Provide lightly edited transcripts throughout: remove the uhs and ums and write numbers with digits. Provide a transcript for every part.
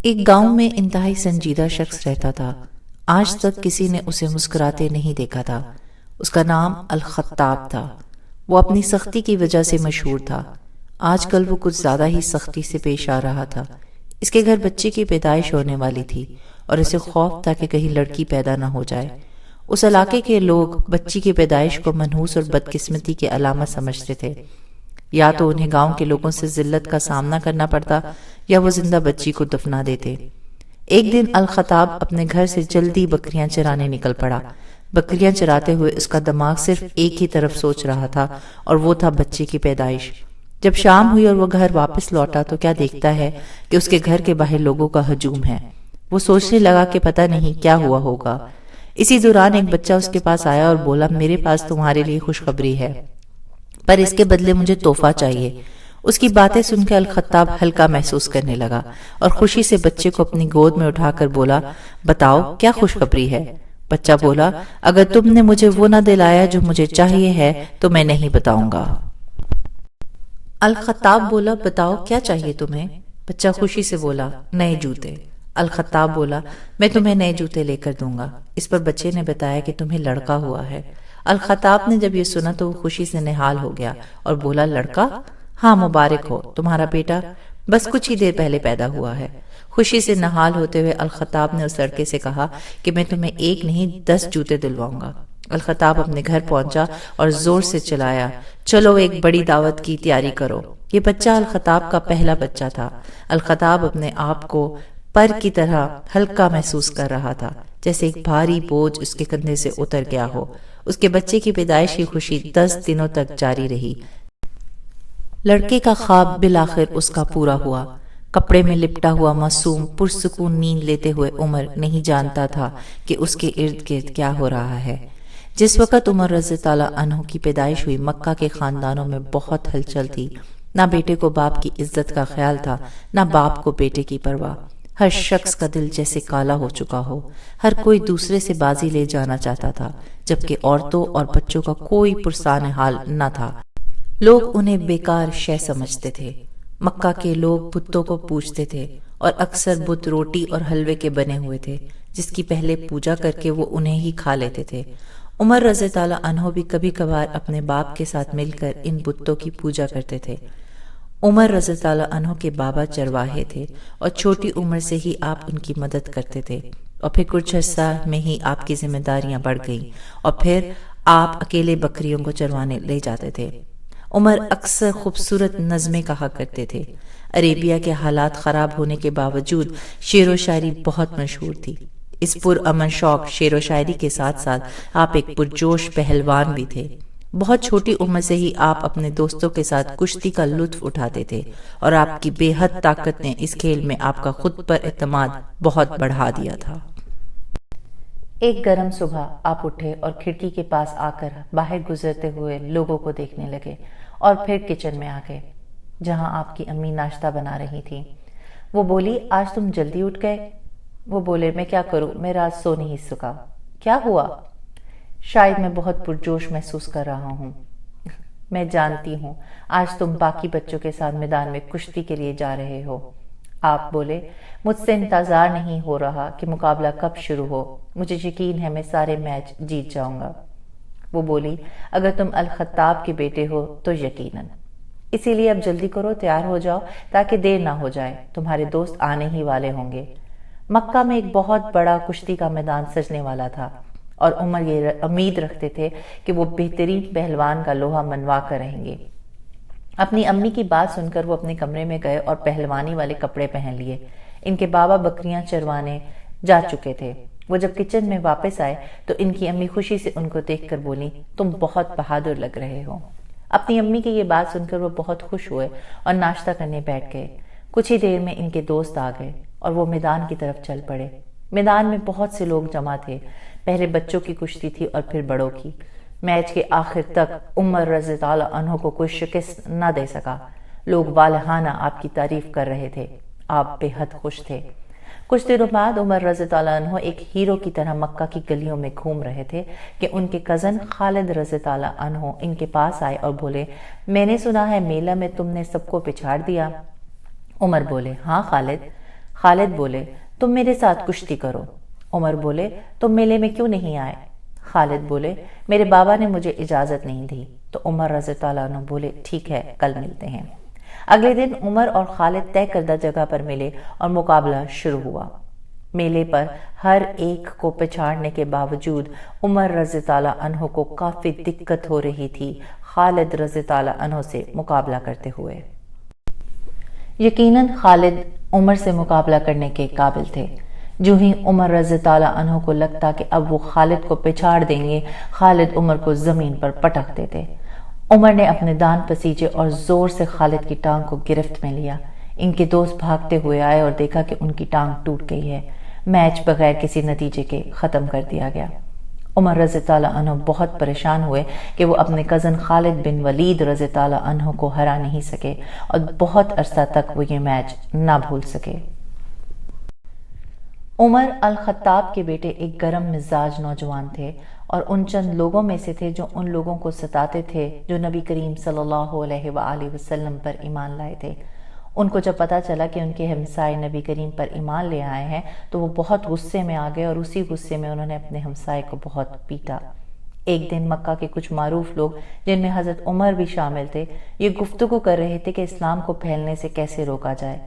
ایک گاؤں میں انتہائی سنجیدہ شخص رہتا تھا۔ آج تک کسی نے اسے مسکراتے نہیں دیکھا تھا۔ اس کا نام الخطاب تھا۔ وہ اپنی سختی کی وجہ سے مشہور تھا۔ آج کل وہ کچھ زیادہ ہی سختی سے پیش آ رہا تھا۔ اس کے گھر بچے کی پیدائش ہونے والی تھی اور اسے خوف تھا کہ کہیں لڑکی پیدا نہ ہو جائے۔ اس علاقے کے لوگ بچی کی پیدائش کو منحوس اور بدقسمتی کی علامت سمجھتے تھے۔ یا تو انہیں گاؤں کے لوگوں سے ذلت کا سامنا کرنا پڑتا یا وہ زندہ بچی کو دفنا دیتے۔ ایک دن الخطاب اپنے گھر سے جلدی بکریاں چرانے نکل پڑا۔ بکریاں چراتے ہوئے اس کا دماغ صرف ایک ہی طرف سوچ رہا تھا اور وہ تھا بچے کی پیدائش۔ جب شام ہوئی اور وہ گھر واپس لوٹا تو کیا دیکھتا ہے کہ اس کے گھر کے باہر لوگوں کا ہجوم ہے۔ وہ سوچنے لگا کہ پتہ نہیں کیا ہوا ہوگا۔ اسی دوران ایک بچہ اس کے پاس آیا اور بولا، میرے پاس تمہارے لیے خوشخبری ہے، پر اس کے بدلے مجھے تحفہ چاہیے۔ اس کی باتیں سن کے الخطاب ہلکا محسوس کرنے لگا اور خوشی سے بچے کو اپنی گود میں اٹھا کر بولا، بتاؤ کیا خوشخبری ہے؟ بچہ بولا، اگر تم نے مجھے وہ نہ دلایا جو مجھے چاہیے ہے تو میں نہیں بتاؤں گا۔ الخطاب بولا، بتاؤ کیا چاہیے تمہیں؟ بچہ خوشی سے بولا، نئے جوتے۔ الخطاب بولا، میں تمہیں نئے جوتے لے کر دوں گا۔ اس پر بچے نے بتایا کہ تمہیں لڑکا ہوا ہے۔ الخطاب نے جب یہ سنا تو وہ خوشی سے نہال ہو گیا اور بولا، لڑکا؟ ہاں، مبارک ہو، تمہارا بیٹا بس کچھ ہی دیر پہلے پیدا ہوا ہے۔ خوشی سے نہال ہوتے ہوئے الخطاب نے اس لڑکے سے کہا کہ میں تمہیں ایک نہیں 10 جوتے دلواؤں گا۔ الخطاب اپنے گھر پہنچا اور زور سے چلایا، چلو ایک بڑی دعوت کی تیاری کرو۔ یہ بچہ الخطاب کا پہلا بچہ تھا۔ الخطاب اپنے آپ کو پر کی طرح ہلکا محسوس کر رہا تھا، جیسے ایک بھاری بوجھ اس کے کندھے سے اتر گیا ہو۔ اس کے بچے کی پیدائش کی خوشی 10 دنوں تک جاری رہی۔ لڑکے کا خواب بالآخر اس کا پورا ہوا۔ کپڑے میں لپٹا ہوا معصوم پرسکون نیند لیتے ہوئے عمر نہیں جانتا تھا کہ اس کے ارد گرد کیا ہو رہا ہے۔ جس وقت عمر رضی اللہ عنہ کی پیدائش ہوئی، مکہ کے خاندانوں میں بہت ہلچل تھی۔ نہ بیٹے کو باپ کی عزت کا خیال تھا، نہ باپ کو بیٹے کی پرواہ۔ ہر شخص کا دل جیسے کالا ہو چکا ہو۔ ہر کوئی دوسرے سے بازی لے جانا چاہتا تھا، جبکہ عورتوں اور بچوں کا کوئی پرسان حال نہ تھا۔ لوگ انہیں بیکار شے سمجھتے تھے۔ مکہ کے لوگ بتوں کو پوجتے تھے اور اکثر بت روٹی اور حلوے کے بنے ہوئے تھے، جس کی پہلے پوجا کر کے وہ انہیں ہی کھا لیتے تھے۔ عمر رضی اللہ عنہ بھی کبھی کبھار اپنے باپ کے ساتھ مل کر ان بتوں کی پوجا کرتے تھے۔ عمر رضی اللہ عنہ کے بابا چرواہے تھے اور چھوٹی عمر سے ہی آپ ان کی مدد کرتے تھے، اور پھر کچھ عرصہ میں ہی آپ کی ذمہ داریاں بڑھ گئیں اور پھر آپ اکیلے بکریوں کو چروانے لے جاتے تھے۔ عمر اکثر خوبصورت نظمیں کہا کرتے تھے۔ عربیہ کے حالات خراب ہونے کے باوجود شعر و شاعری بہت مشہور تھی۔ اس پرامن شوق شعر و شاعری کے ساتھ ساتھ آپ ایک پرجوش پہلوان بھی تھے۔ بہت چھوٹی عمر سے ہی آپ اپنے دوستوں کے ساتھ کشتی کا لطف اٹھاتے تھے، اور آپ کی بے حد طاقت نے اس کھیل میں آپ کا خود پر اعتماد بہت بڑھا دیا تھا۔ ایک گرم صبح آپ اٹھے اور کھڑکی کے پاس آ کر باہر گزرتے ہوئے لوگوں کو دیکھنے لگے، اور پھر کچن میں آ گئے جہاں آپ کی امی ناشتہ بنا رہی تھی۔ وہ بولی، آج تم جلدی اٹھ گئے؟ وہ بولے، میں کیا کروں، میں رات سو نہیں سکا۔ کیا ہوا؟ شاید میں بہت پرجوش محسوس کر رہا ہوں۔ میں جانتی ہوں، آج تم باقی بچوں کے ساتھ میدان میں کشتی کے لیے جا رہے ہو۔ آپ بولے، مجھ سے انتظار نہیں ہو رہا کہ مقابلہ کب شروع ہو۔ مجھے یقین ہے میں سارے میچ جیت جاؤں گا۔ وہ بولی، اگر تم الخطاب کے بیٹے ہو تو یقیناً۔ اسی لیے اب جلدی کرو، تیار ہو جاؤ تاکہ دیر نہ ہو جائے، تمہارے دوست آنے ہی والے ہوں گے۔ مکہ میں ایک بہت بڑا کشتی کا میدان سجنے والا تھا، اور عمر یہ امید رکھتے تھے کہ وہ بہترین پہلوان کا لوہا منوا کر رہیں گے۔ اپنی امی کی بات سن کر وہ اپنے کمرے میں گئے اور پہلوانی والے کپڑے پہن لیے۔ ان کے بابا بکریاں چروانے جا چکے تھے۔ وہ جب کچن میں واپس آئے تو ان کی امی خوشی سے ان کو دیکھ کر بولی، تم بہت بہادر لگ رہے ہو۔ اپنی امی کی یہ بات سن کر وہ بہت خوش ہوئے اور ناشتہ کرنے بیٹھ گئے۔ کچھ ہی دیر میں ان کے دوست آ گئے اور وہ میدان کی طرف چل پڑے۔ میدان میں بہت سے لوگ جمع تھے۔ پہلے بچوں کی کشتی تھی اور پھر بڑوں کی۔ میچ کے آخر تک عمر رضی اللہ عنہ کو کوئی شکست نہ دے سکا۔ لوگ والہانہ آپ کی تعریف کر رہے تھے۔ آپ بے حد خوش تھے۔ کچھ دنوں بعد عمر رضی اللہ عنہ ایک ہیرو کی طرح مکہ کی گلیوں میں گھوم رہے تھے کہ ان کے کزن خالد رضی اللہ عنہ ان کے پاس آئے اور بولے، میں نے سنا ہے میلہ میں تم نے سب کو پچھاڑ دیا۔ عمر بولے، ہاں خالد۔ خالد بولے تم میرے ساتھ کشتی کرو۔ عمر بولے تم میلے میں کیوں نہیں آئے؟ خالد بولے میرے بابا نے مجھے اجازت نہیں دی۔ تو عمر رضی اللہ عنہ بولے ٹھیک ہے کل ملتے ہیں۔ اگلے دن عمر اور خالد طے کردہ جگہ پر ملے اور مقابلہ شروع ہوا۔ میلے پر ہر ایک کو پچھاڑنے کے باوجود عمر رضی اللہ عنہ کو کافی دقت ہو رہی تھی خالد رضی اللہ عنہ سے مقابلہ کرتے ہوئے۔ یقیناً خالد عمر سے مقابلہ کرنے کے قابل تھے۔ جو ہی عمر رضی اللہ عنہ کو لگتا کہ اب وہ خالد کو پچھاڑ دیں گے، خالد عمر کو زمین پر پٹک دیتے۔ عمر نے اپنے دان پسیجے اور زور سے خالد کی ٹانگ کو گرفت میں لیا۔ ان کے دوست بھاگتے ہوئے آئے اور دیکھا کہ ان کی ٹانگ ٹوٹ گئی ہے۔ میچ بغیر کسی نتیجے کے ختم کر دیا گیا۔ عمر رضی اللہ عنہ بہت پریشان ہوئے کہ وہ اپنے کزن خالد بن ولید رضی اللہ عنہ کو ہرا نہیں سکے اور بہت عرصہ تک وہ یہ میچ نہ بھول سکے۔ عمر الخطاب کے بیٹے ایک گرم مزاج نوجوان تھے اور ان چند لوگوں میں سے تھے جو ان لوگوں کو ستاتے تھے جو نبی کریم صلی اللہ علیہ وآلہ وسلم پر ایمان لائے تھے۔ ان کو جب پتا چلا کہ ان کے ہمسائے نبی کریم پر ایمان لے آئے ہیں تو وہ بہت غصے میں آ گئے اور اسی غصے میں انہوں نے اپنے ہمسائے کو بہت پیٹا۔ ایک دن مکہ کے کچھ معروف لوگ جن میں حضرت عمر بھی شامل تھے یہ گفتگو کر رہے تھے کہ اسلام کو پھیلنے سے کیسے روکا جائے۔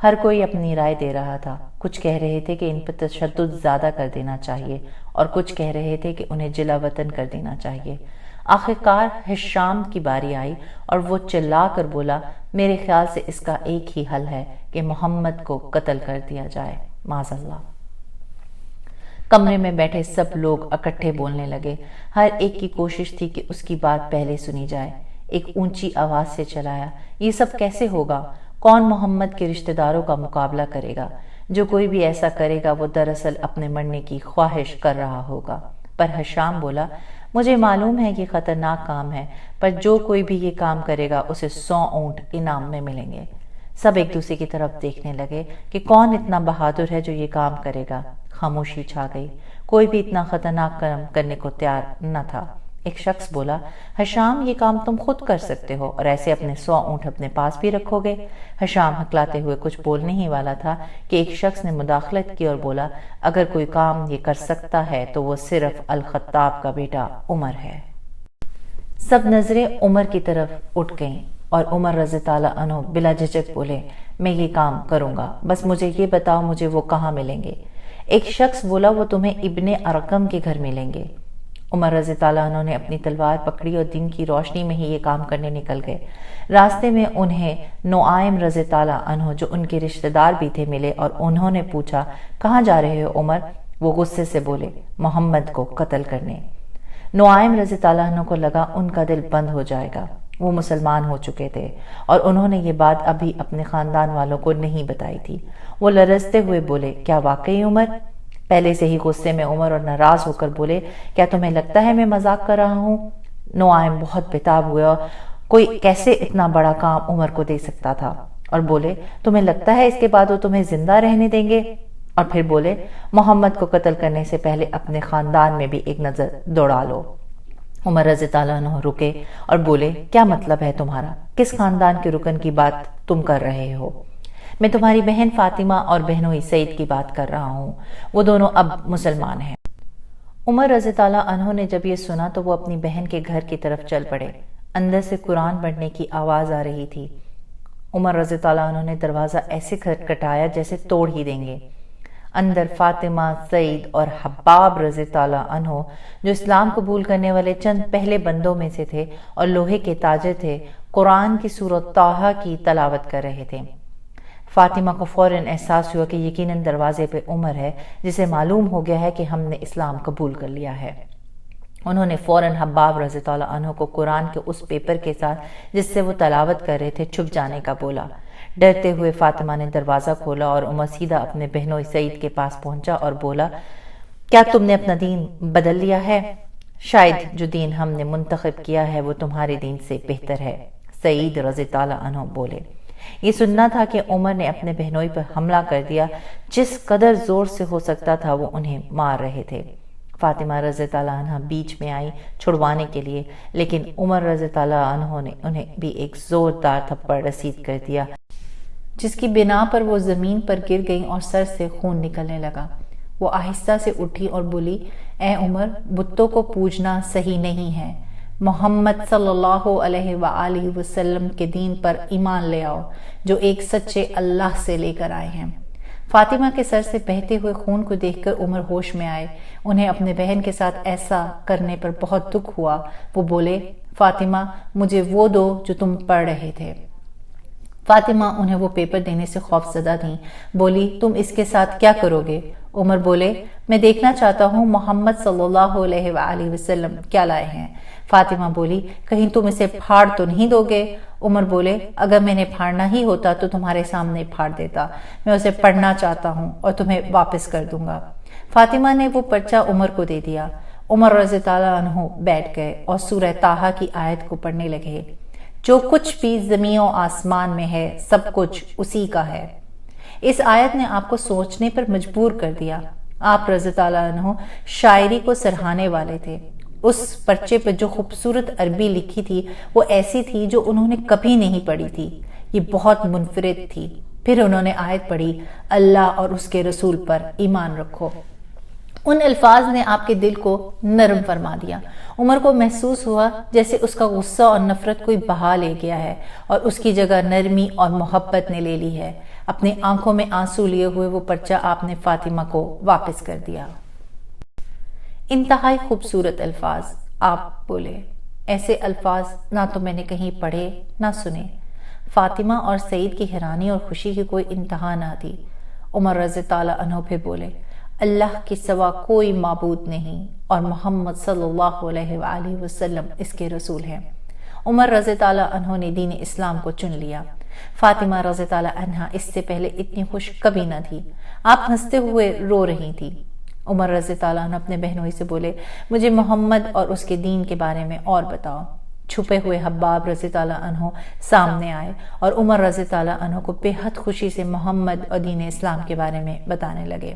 ہر کوئی اپنی رائے دے رہا تھا۔ کچھ کہہ رہے تھے کہ ان پر تشدد زیادہ کر دینا چاہیے اور کچھ کہہ رہے تھے کہ انہیں جلا وطن کر دینا چاہیے۔ آخرکار ہشام کی باری آئی اور وہ چلا کر بولا میرے خیال سے اس کا ایک ہی حل ہے کہ محمد کو قتل کر دیا جائے، معاذ اللہ۔ کمرے میں بیٹھے سب لوگ اکٹھے بولنے لگے۔ ہر ایک کی کوشش تھی کہ اس کی بات پہلے سنی جائے۔ ایک اونچی آواز سے چلایا یہ سب کیسے ہوگا؟ کون محمد کے رشتہ داروں کا مقابلہ کرے گا؟ جو کوئی بھی ایسا کرے گا وہ دراصل اپنے مرنے کی خواہش کر رہا ہوگا۔ پر ہشام بولا مجھے معلوم ہے یہ خطرناک کام ہے، پر جو کوئی بھی یہ کام کرے گا اسے 100 اونٹ انعام میں ملیں گے۔ سب ایک دوسرے کی طرف دیکھنے لگے کہ کون اتنا بہادر ہے جو یہ کام کرے گا۔ خاموشی چھا گئی۔ کوئی بھی اتنا خطرناک کام کرنے کو تیار نہ تھا۔ ایک شخص بولا ہشام یہ کام تم خود کر سکتے ہو اور ایسے اپنے 100 اونٹ اپنے پاس بھی رکھو گے۔ ہشام ہکلاتے ہوئے کچھ بولنے ہی والا تھا کہ ایک شخص نے مداخلت کی اور بولا اگر کوئی کام یہ کر سکتا ہے تو وہ صرف الخطاب کا بیٹا عمر ہے۔ سب نظریں عمر کی طرف اٹھ گئیں اور عمر رضی اللہ عنہ بلا جھجک بولے میں یہ کام کروں گا، بس مجھے یہ بتاؤ مجھے وہ کہاں ملیں گے۔ ایک شخص بولا وہ تمہیں ابن ارقم کے گھر ملیں گے۔ عمر رضی اللہ عنہ نے اپنی تلوار پکڑی اور دن کی روشنی میں ہی یہ کام کرنے نکل گئے۔ راستے میں انہیں نعیم رضی اللہ عنہ جو ان کے رشتہ دار بھی تھے ملے اور انہوں نے پوچھا کہاں جا رہے ہو عمر؟ وہ غصے سے بولے محمد کو قتل کرنے۔ نعیم رضی اللہ عنہ کو لگا ان کا دل بند ہو جائے گا۔ وہ مسلمان ہو چکے تھے اور انہوں نے یہ بات ابھی اپنے خاندان والوں کو نہیں بتائی تھی۔ وہ لرزتے ہوئے بولے کیا واقعی عمر؟ پہلے سے ہی غصے میں عمر اور ناراض ہو کر بولے کیا تمہیں لگتا ہے میں مذاق کر رہا ہوں؟ نعیم بہت بےتاب ہوئے اور کوئی کیسے اتنا بڑا کام عمر کو دے سکتا تھا، اور بولے تمہیں لگتا ہے اس کے بعد وہ تمہیں زندہ رہنے دیں گے؟ اور پھر بولے محمد کو قتل کرنے سے پہلے اپنے خاندان میں بھی ایک نظر دوڑا لو۔ عمر رضی اللہ عنہ رکے اور بولے کیا مطلب ہے تمہارا؟ کس خاندان کے رکن کی بات تم کر رہے ہو؟ میں تمہاری بہن فاطمہ اور بہنوئی سعید کی بات کر رہا ہوں، وہ دونوں اب مسلمان ہیں۔ عمر رضی اللہ عنہ نے جب یہ سنا تو وہ اپنی بہن کے گھر کی طرف چل پڑے۔ اندر سے قرآن پڑھنے کی آواز آ رہی تھی۔ عمر رضی اللہ عنہ نے دروازہ ایسے کھٹکھٹایا جیسے توڑ ہی دیں گے۔ اندر فاطمہ، سعید اور حباب رضی اللہ عنہ جو اسلام قبول کرنے والے چند پہلے بندوں میں سے تھے اور لوہے کے تاجر تھے، قرآن کی سورۃ طٰہٰ کی تلاوت کر رہے تھے۔ فاطمہ کو فوراً احساس ہوا کہ یقیناً دروازے پہ عمر ہے جسے معلوم ہو گیا ہے کہ ہم نے اسلام قبول کر لیا ہے۔ انہوں نے فوراً حباب رضی اللہ عنہ کو قرآن کے اس پیپر کے ساتھ جس سے وہ تلاوت کر رہے تھے چھپ جانے کا بولا۔ ڈرتے ہوئے فاطمہ نے دروازہ کھولا اور عمر سیدھا اپنے بہنوئی سعید کے پاس پہنچا اور بولا کیا تم نے اپنا دین بدل لیا ہے؟ شاید جو دین ہم نے منتخب کیا ہے وہ تمہارے دین سے بہتر ہے، سعید رضی اللہ عنہ بولے۔ یہ سننا تھا کہ عمر نے اپنے بہنوئی پر حملہ کر دیا، جس قدر زور سے ہو سکتا تھا وہ انہیں مار رہے تھے۔ فاطمہ رضی اللہ عنہ بیچ میں آئی چھڑوانے کے لیے، لیکن عمر رضی اللہ عنہ نے انہیں بھی ایک زوردار تھپڑ رسید کر دیا جس کی بنا پر وہ زمین پر گر گئیں اور سر سے خون نکلنے لگا۔ وہ آہستہ سے اٹھی اور بولی، اے عمر، بتوں کو پوجنا صحیح نہیں ہے، محمد صلی اللہ علیہ وآلہ وسلم کے دین پر ایمان لے آؤ جو ایک سچے اللہ سے لے کر آئے ہیں۔ فاطمہ کے سر سے بہتے ہوئے خون کو دیکھ کر عمر ہوش میں آئے۔ انہیں اپنے بہن کے ساتھ ایسا کرنے پر بہت دکھ ہوا۔ وہ بولے، فاطمہ، مجھے وہ دو جو تم پڑھ رہے تھے۔ فاطمہ انہیں وہ پیپر دینے سے خوف زدہ تھیں۔ بولی، تم اس کے ساتھ کیا کرو گے؟ عمر بولے، میں دیکھنا چاہتا ہوں محمد صلی اللہ علیہ وآلہ وسلم کیا لائے ہیں۔ فاطمہ بولی، کہیں تم اسے پھاڑ تو نہیں دو گے؟ عمر بولے، اگر میں نے پھاڑنا ہی ہوتا تو تمہارے سامنے پھاڑ دیتا، میں اسے پڑھنا چاہتا ہوں اور تمہیں واپس کر دوں گا۔ فاطمہ نے وہ پرچہ عمر کو دے دیا۔ عمر رضی اللہ عنہ بیٹھ گئے اور سورہ طٰہٰ کی آیت کو پڑھنے لگے، جو کچھ بھی زمین و آسمان میں ہے سب کچھ اسی کا ہے۔ اس آیت نے آپ کو سوچنے پر مجبور کر دیا۔ آپ رضی اللہ عنہ شاعری کو سراہنے والے تھے۔ اس پرچے پر جو خوبصورت عربی لکھی تھی وہ ایسی تھی جو انہوں نے کبھی نہیں پڑھی تھی، یہ بہت منفرد تھی۔ پھر انہوں نے آیت پڑھی، اللہ اور اس کے رسول پر ایمان رکھو۔ ان الفاظ نے آپ کے دل کو نرم فرما دیا۔ عمر کو محسوس ہوا جیسے اس کا غصہ اور نفرت کوئی بہا لے گیا ہے اور اس کی جگہ نرمی اور محبت نے لے لی ہے۔ اپنی آنکھوں میں آنسو لیے ہوئے وہ پرچہ آپ نے فاطمہ کو واپس کر دیا۔ انتہائی خوبصورت الفاظ آپ بولے، ایسے الفاظ نہ تو میں نے کہیں پڑھے نہ سنے۔ فاطمہ اور سعید کی حیرانی اور خوشی کی کوئی انتہا نہ تھی۔ عمر رضی اللہ عنہ پھر بولے، اللہ کے سوا کوئی معبود نہیں اور محمد صلی اللہ علیہ وآلہ وسلم اس کے رسول ہیں۔ عمر رضی اللہ عنہ نے دین اسلام کو چن لیا۔ فاطمہ رضی اللہ عنہا اس سے پہلے اتنی خوش کبھی نہ تھی۔ آپ ہنستے ہوئے رو رہی تھی۔ عمر رضی اللہ عنہ اپنے بہنوئی سے بولے، مجھے محمد اور اس کے دین کے بارے میں اور بتاؤ۔ چھپے ہوئے حباب رضی اللہ عنہ سامنے آئے اور عمر رضی اللہ عنہ کو بے حد خوشی سے محمد اور دین اسلام کے بارے میں بتانے لگے۔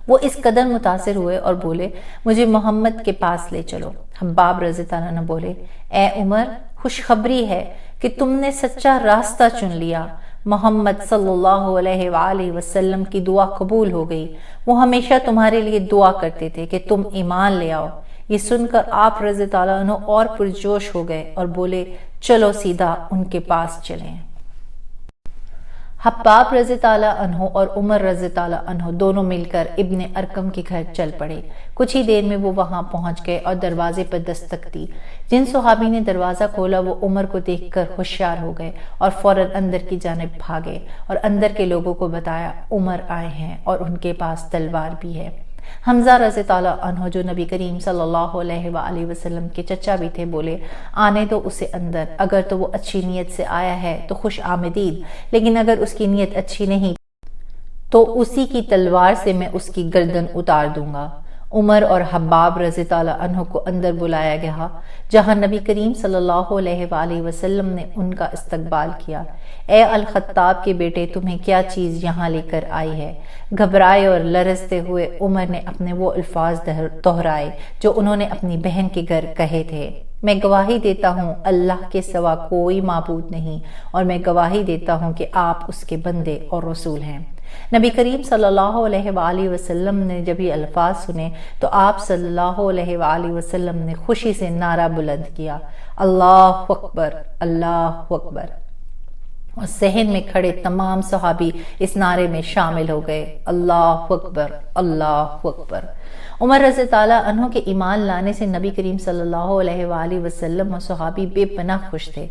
وہ اس قدر متاثر ہوئے اور بولے، مجھے محمد کے پاس لے چلو۔ حباب رضی اللہ عنہ بولے، اے عمر، خوشخبری ہے کہ تم نے سچا راستہ چن لیا۔ محمد صلی اللہ علیہ وآلہ وسلم کی دعا قبول ہو گئی۔ وہ ہمیشہ تمہارے لیے دعا کرتے تھے کہ تم ایمان لے آؤ۔ یہ سن کر آپ رضی اللہ عنہ اور پرجوش ہو گئے اور بولے، چلو سیدھا ان کے پاس چلیں۔ حباب رضی اللہ عنہ اور عمر رضی اللہ عنہ دونوں مل کر ابن ارقم کے گھر چل پڑے۔ کچھ ہی دیر میں وہ وہاں پہنچ گئے اور دروازے پر دستک دی۔ جن صحابی نے دروازہ کھولا وہ عمر کو دیکھ کر ہوشیار ہو گئے اور فوراً اندر کی جانب بھاگے اور اندر کے لوگوں کو بتایا عمر آئے ہیں اور ان کے پاس تلوار بھی ہے۔ حمزہ رضی اللہ عنہ جو نبی کریم صلی اللہ علیہ وآلہ وسلم کے چچا بھی تھے بولے، آنے دو اسے اندر، اگر تو وہ اچھی نیت سے آیا ہے تو خوش آمدید، لیکن اگر اس کی نیت اچھی نہیں تو اسی کی تلوار سے میں اس کی گردن اتار دوں گا۔ عمر اور حباب رضی اللہ عنہ کو اندر بلایا گیا جہاں نبی کریم صلی اللہ علیہ وآلہ وسلم نے ان کا استقبال کیا۔ اے الخطاب کے بیٹے، تمہیں کیا چیز یہاں لے کر آئی ہے؟ گھبرائے اور لرزتے ہوئے عمر نے اپنے وہ الفاظ دہرائے جو انہوں نے اپنی بہن کے گھر کہے تھے، میں گواہی دیتا ہوں اللہ کے سوا کوئی معبود نہیں اور میں گواہی دیتا ہوں کہ آپ اس کے بندے اور رسول ہیں۔ نبی کریم صلی اللہ علیہ وآلہ وسلم نے جب یہ الفاظ سنے تو آپ صلی اللہ علیہ وآلہ وسلم نے خوشی سے نعرہ بلند کیا، اللہ اکبر، اللہ اکبر، اور صحن میں کھڑے تمام صحابی اس نعرے میں شامل ہو گئے، اللہ اکبر، اللہ اکبر۔ عمر رضی اللہ عنہ کے ایمان لانے سے نبی کریم صلی اللہ علیہ وآلہ وسلم اور صحابی بے پناہ خوش تھے۔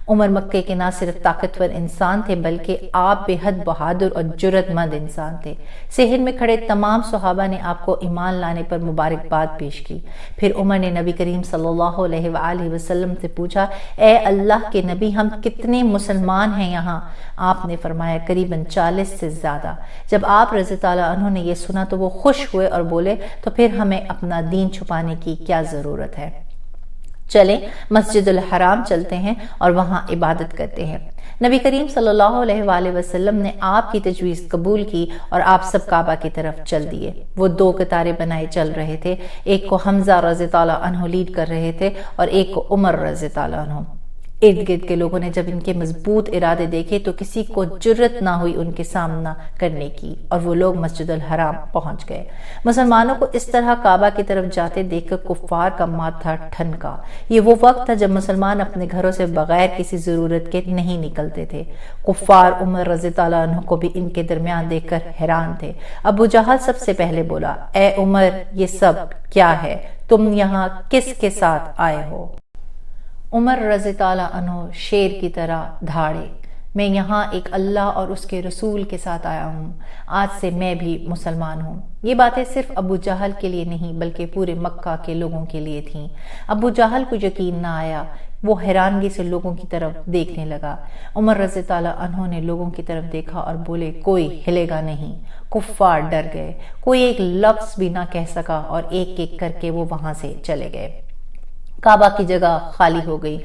عمر مکے کے نہ صرف طاقتور انسان تھے بلکہ آپ بے حد بہادر اور جرأت مند انسان تھے۔ صحن میں کھڑے تمام صحابہ نے آپ کو ایمان لانے پر مبارکباد پیش کی۔ پھر عمر نے نبی کریم صلی اللہ علیہ وآلہ وسلم سے پوچھا، اے اللہ کے نبی، ہم کتنے مسلمان ہیں یہاں؟ آپ نے فرمایا قریباً 40 سے زیادہ۔ جب آپ رضی اللہ عنہ نے یہ سنا تو وہ خوش ہوئے اور بولے، تو پھر ہمیں اپنا دین چھپانے کی کیا ضرورت ہے؟ چلیں مسجد الحرام چلتے ہیں اور وہاں عبادت کرتے ہیں۔ نبی کریم صلی اللہ علیہ وآلہ وسلم نے آپ کی تجویز قبول کی اور آپ سب کعبہ کی طرف چل دیے۔ وہ 2 قطاریں بنائے چل رہے تھے، ایک کو حمزہ رضی اللہ عنہ لیڈ کر رہے تھے اور ایک کو عمر رضی اللہ عنہ۔ ارد گرد کے لوگوں نے جب ان کے مضبوط ارادے دیکھے تو کسی کو جرت نہ ہوئی ان کے سامنا کرنے کی، اور وہ لوگ مسجد الحرام پہنچ گئے۔ مسلمانوں کو اس طرح کعبہ کی طرف جاتے دیکھ کر کفار کا ماتھا ٹھنکا۔ یہ وہ وقت تھا جب مسلمان اپنے گھروں سے بغیر کسی ضرورت کے نہیں نکلتے تھے۔ کفار عمر رضی اللہ عنہ کو بھی ان کے درمیان دیکھ کر حیران تھے۔ ابو جہل سب سے پہلے بولا، اے عمر، یہ سب کیا ہے؟ تم یہاں کس کے ساتھ آئے ہو؟ عمر رضی اللہ عنہ شیر کی طرح دھاڑے، میں یہاں ایک اللہ اور اس کے رسول کے ساتھ آیا ہوں، آج سے میں بھی مسلمان ہوں۔ یہ باتیں صرف ابو جہل کے لیے نہیں بلکہ پورے مکہ کے لوگوں کے لیے تھیں۔ ابو جہل کو یقین نہ آیا، وہ حیرانگی سے لوگوں کی طرف دیکھنے لگا۔ عمر رضی اللہ عنہ نے لوگوں کی طرف دیکھا اور بولے، کوئی ہلے گا نہیں۔ کفار ڈر گئے، کوئی ایک لفظ بھی نہ کہہ سکا اور ایک ایک کر کے وہ وہاں سے چلے گئے۔ کعبہ کی جگہ خالی ہو گئی۔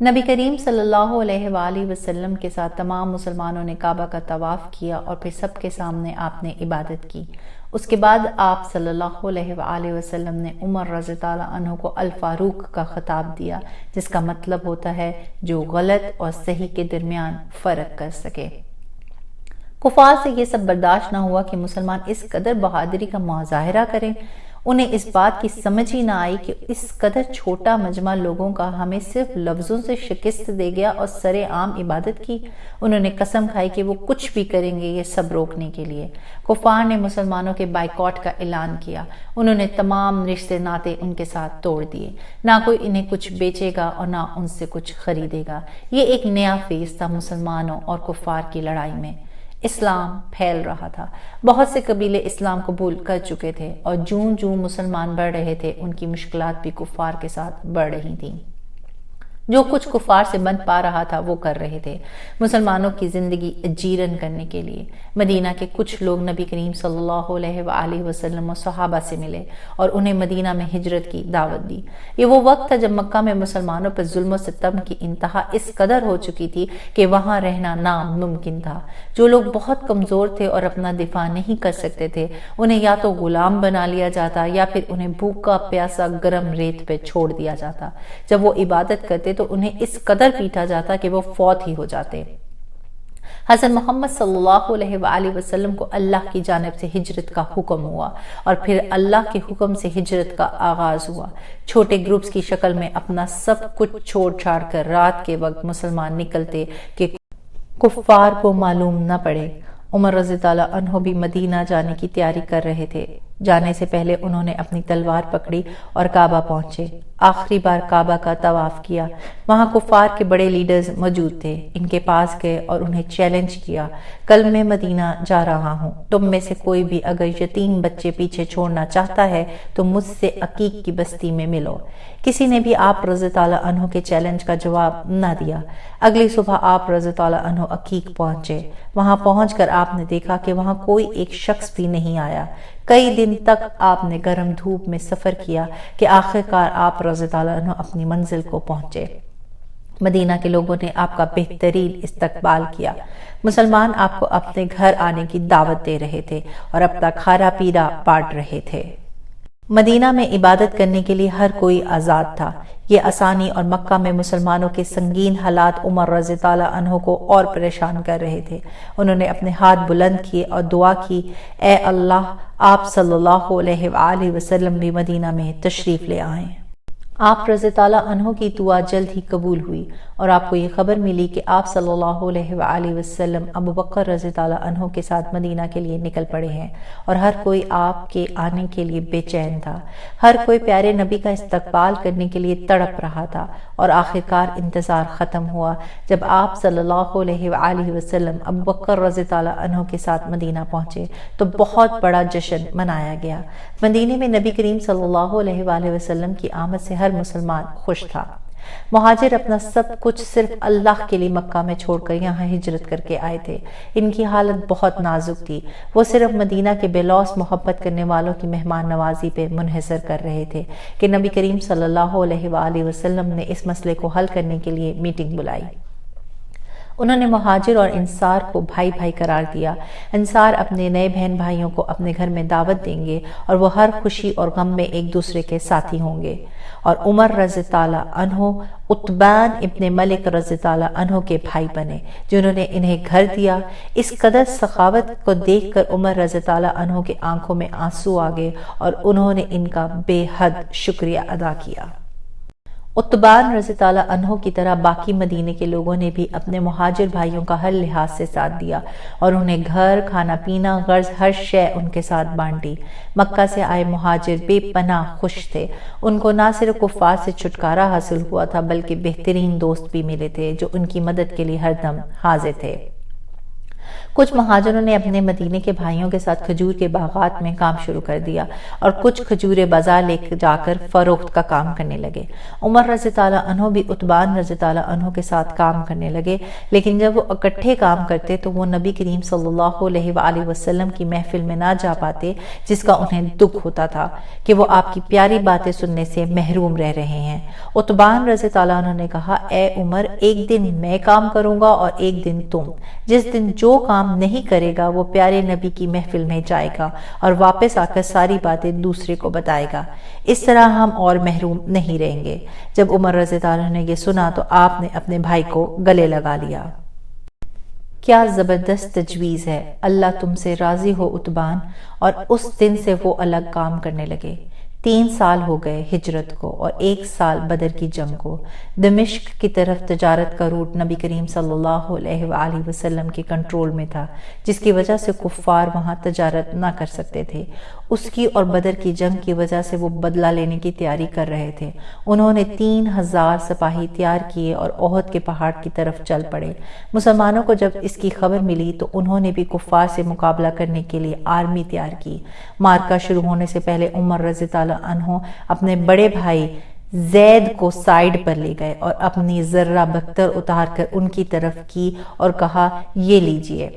نبی کریم صلی اللہ علیہ وآلہ وسلم کے ساتھ تمام مسلمانوں نے کعبہ کا طواف کیا اور پھر سب کے سامنے آپ نے عبادت کی۔ اس کے بعد آپ صلی اللہ علیہ وآلہ وسلم نے عمر رضی اللہ عنہ کو الفاروق کا خطاب دیا، جس کا مطلب ہوتا ہے جو غلط اور صحیح کے درمیان فرق کر سکے۔ کفار سے یہ سب برداشت نہ ہوا کہ مسلمان اس قدر بہادری کا مظاہرہ کریں۔ انہیں اس بات کی سمجھ ہی نہ آئی کہ اس قدر چھوٹا مجمع لوگوں کا ہمیں صرف لفظوں سے شکست دے گیا اور سر عام عبادت کی۔ انہوں نے قسم کھائی کہ وہ کچھ بھی کریں گے یہ سب روکنے کے لیے۔ کفار نے مسلمانوں کے بائیکاٹ کا اعلان کیا۔ انہوں نے تمام رشتے ناطے ان کے ساتھ توڑ دیے۔ نہ کوئی انہیں کچھ بیچے گا اور نہ ان سے کچھ خریدے گا۔ یہ ایک نیا فیز تھا مسلمانوں اور کفار کی لڑائی میں۔ اسلام پھیل رہا تھا، بہت سے قبیلے اسلام قبول کر چکے تھے اور جوں جوں مسلمان بڑھ رہے تھے ان کی مشکلات بھی کفار کے ساتھ بڑھ رہی تھیں۔ جو کچھ کفار سے بن پا رہا تھا وہ کر رہے تھے، مسلمانوں کی زندگی اجیرن کرنے کے لیے۔ مدینہ کے کچھ لوگ نبی کریم صلی اللہ علیہ وآلہ وسلم و صحابہ سے ملے اور انہیں مدینہ میں ہجرت کی دعوت دی۔ یہ وہ وقت تھا جب مکہ میں مسلمانوں پر ظلم و ستم کی انتہا اس قدر ہو چکی تھی کہ وہاں رہنا ناممکن تھا۔ جو لوگ بہت کمزور تھے اور اپنا دفاع نہیں کر سکتے تھے، انہیں یا تو غلام بنا لیا جاتا یا پھر انہیں بھوکا پیاسا گرم ریت پہ چھوڑ دیا جاتا۔ جب وہ عبادت کرتے تو انہیں اس قدر پیٹا جاتا کہ وہ فوت ہی ہو جاتے۔ حضرت محمد صلی اللہ علیہ وآلہ وسلم کو اللہ کی جانب سے ہجرت کا حکم ہوا اور پھر اللہ کے حکم سے ہجرت کا آغاز ہوا۔ چھوٹے گروپس کی شکل میں اپنا سب کچھ چھوڑ چھاڑ کر رات کے وقت مسلمان نکلتے کہ کفار کو معلوم نہ پڑے۔ عمر رضی اللہ عنہ بھی مدینہ جانے کی تیاری کر رہے تھے۔ جانے سے پہلے انہوں نے اپنی تلوار پکڑی اور کعبہ پہنچے۔ آخری بار کعبہ کا طواف کیا۔ وہاں کفار کے بڑے لیڈرز موجود تھے۔ ان کے پاس گئے اور انہیں چیلنج کیا، کل میں مدینہ جا رہا ہوں، تم میں سے کوئی بھی اگر یتیم بچے پیچھے چھوڑنا چاہتا ہے تو مجھ سے عقیق کی بستی میں ملو۔ کسی نے بھی آپ رضی اللہ عنہ کے چیلنج کا جواب نہ دیا۔ اگلی صبح آپ رضی اللہ عنہ عقیق پہنچے۔ وہاں پہنچ کر آپ نے دیکھا کہ وہاں کوئی ایک شخص بھی نہیں آیا۔ کئی دن تک آپ نے گرم دھوپ میں سفر کیا کہ آخرکار آپ رضی اللہ عنہ اپنی منزل کو پہنچے۔ مدینہ کے لوگوں نے آپ کا بہترین استقبال کیا۔ مسلمان آپ کو اپنے گھر آنے کی دعوت دے رہے تھے اور اپنا کھارا پیرا بانٹ رہے تھے۔ مدینہ میں عبادت کرنے کے لیے ہر کوئی آزاد تھا۔ یہ آسانی اور مکہ میں مسلمانوں کے سنگین حالات عمر رضی اللہ عنہ کو اور پریشان کر رہے تھے۔ انہوں نے اپنے ہاتھ بلند کیے اور دعا کی، اے اللہ، آپ صلی اللہ علیہ وآلہ وسلم بھی مدینہ میں تشریف لے آئیں۔ آپ رضی اللہ عنہ کی دعا جلد ہی قبول ہوئی اور آپ کو یہ خبر ملی کہ آپ صلی اللہ علیہ وآلہ وسلم ابو بکر رضی اللہ عنہ کے ساتھ مدینہ کے لیے نکل پڑے ہیں، اور ہر کوئی آپ کے آنے کے لیے بے چین تھا۔ ہر کوئی پیارے نبی کا استقبال کرنے کے لیے تڑپ رہا تھا، اور آخرکار انتظار ختم ہوا جب آپ صلی اللہ علیہ وآلہ وسلم ابو بکر رضی اللہ عنہ کے ساتھ مدینہ پہنچے تو بہت بڑا جشن منایا گیا۔ مدینے میں نبی کریم صلی اللہ علیہ وآلہ وسلم کی آمد سے ہر مسلمان خوش تھا۔ مہاجر اپنا سب کچھ صرف اللہ کے لیے مکہ میں چھوڑ کر یہاں ہجرت کر کے آئے تھے۔ ان کی حالت بہت نازک تھی۔ وہ صرف مدینہ کے بے لوث محبت کرنے والوں کی مہمان نوازی پہ منحصر کر رہے تھے کہ نبی کریم صلی اللہ علیہ وآلہ وسلم نے اس مسئلے کو حل کرنے کے لیے میٹنگ بلائی۔ انہوں نے مہاجر اور انصار کو بھائی بھائی قرار دیا۔ انصار اپنے نئے بہن بھائیوں کو اپنے گھر میں دعوت دیں گے اور وہ ہر خوشی اور غم میں ایک دوسرے کے ساتھی ہوں گے۔ اور عمر رضی اللہ عنہ عتبان ابن ملک رضی اللہ عنہ کے بھائی بنے جنہوں نے انہیں گھر دیا۔ اس قدر سخاوت کو دیکھ کر عمر رضی اللہ عنہ کے آنکھوں میں آنسو آ گئے اور انہوں نے ان کا بے حد شکریہ ادا کیا۔ عتبان رضی اللہ عنہ کی طرح باقی مدینے کے لوگوں نے بھی اپنے مہاجر بھائیوں کا ہر لحاظ سے ساتھ دیا اور انہیں گھر، کھانا پینا، غرض ہر شے ان کے ساتھ بانٹی۔ مکہ سے آئے مہاجر بے پناہ خوش تھے۔ ان کو نہ صرف کفار سے چھٹکارا حاصل ہوا تھا بلکہ بہترین دوست بھی ملے تھے جو ان کی مدد کے لیے ہر دم حاضر تھے۔ کچھ مہاجروں نے اپنے مدینے کے بھائیوں کے ساتھ کھجور کے باغات میں کام شروع کر دیا اور کچھ کھجوریں بازار لے جا کر فروخت کا کام کرنے لگے۔ عمر رضی اللہ عنہ بھی عتبان رضی اللہ عنہ کے ساتھ کام کرنے لگے، لیکن جب وہ اکٹھے کام کرتے تو وہ نبی کریم صلی اللہ علیہ وآلہ وسلم کی محفل میں نہ جا پاتے، جس کا انہیں دکھ ہوتا تھا کہ وہ آپ کی پیاری باتیں سننے سے محروم رہ رہے ہیں۔ عتبان رضی اللہ عنہ نے کہا، اے عمر، ایک دن میں کام کروں گا اور ایک دن تم۔ جس دن جو کام نہیں کرے گا وہ پیارے نبی کی محفل میں جائے گا اور واپس آ کر ساری باتیں دوسرے کو بتائے گا، اس طرح ہم اور محروم نہیں رہیں گے۔ جب عمر رضی اللہ عنہ نے یہ سنا تو آپ نے اپنے بھائی کو گلے لگا لیا۔ کیا زبردست تجویز ہے، اللہ تم سے راضی ہو عتبان۔ اور اس دن سے وہ الگ کام کرنے لگے۔ 3 سال ہو گئے ہجرت کو اور 1 سال بدر کی جنگ کو۔ دمشق کی طرف تجارت کا روٹ نبی کریم صلی اللہ علیہ وآلہ وسلم کے کنٹرول میں تھا، جس کی وجہ سے کفار وہاں تجارت نہ کر سکتے تھے۔ اس کی اور بدر کی جنگ کی وجہ سے وہ بدلہ لینے کی تیاری کر رہے تھے۔ انہوں نے 3000 سپاہی تیار کیے اور احد کے پہاڑ کی طرف چل پڑے۔ مسلمانوں کو جب اس کی خبر ملی تو انہوں نے بھی کفار سے مقابلہ کرنے کے لیے آرمی تیار کی۔ معرکہ شروع ہونے سے پہلے عمر رضی اللہ عنہ اپنے بڑے بھائی زید کو سائیڈ پر لے گئے اور اپنی ذرہ بختر اتار کر ان کی طرف کی اور کہا، یہ لیجئے۔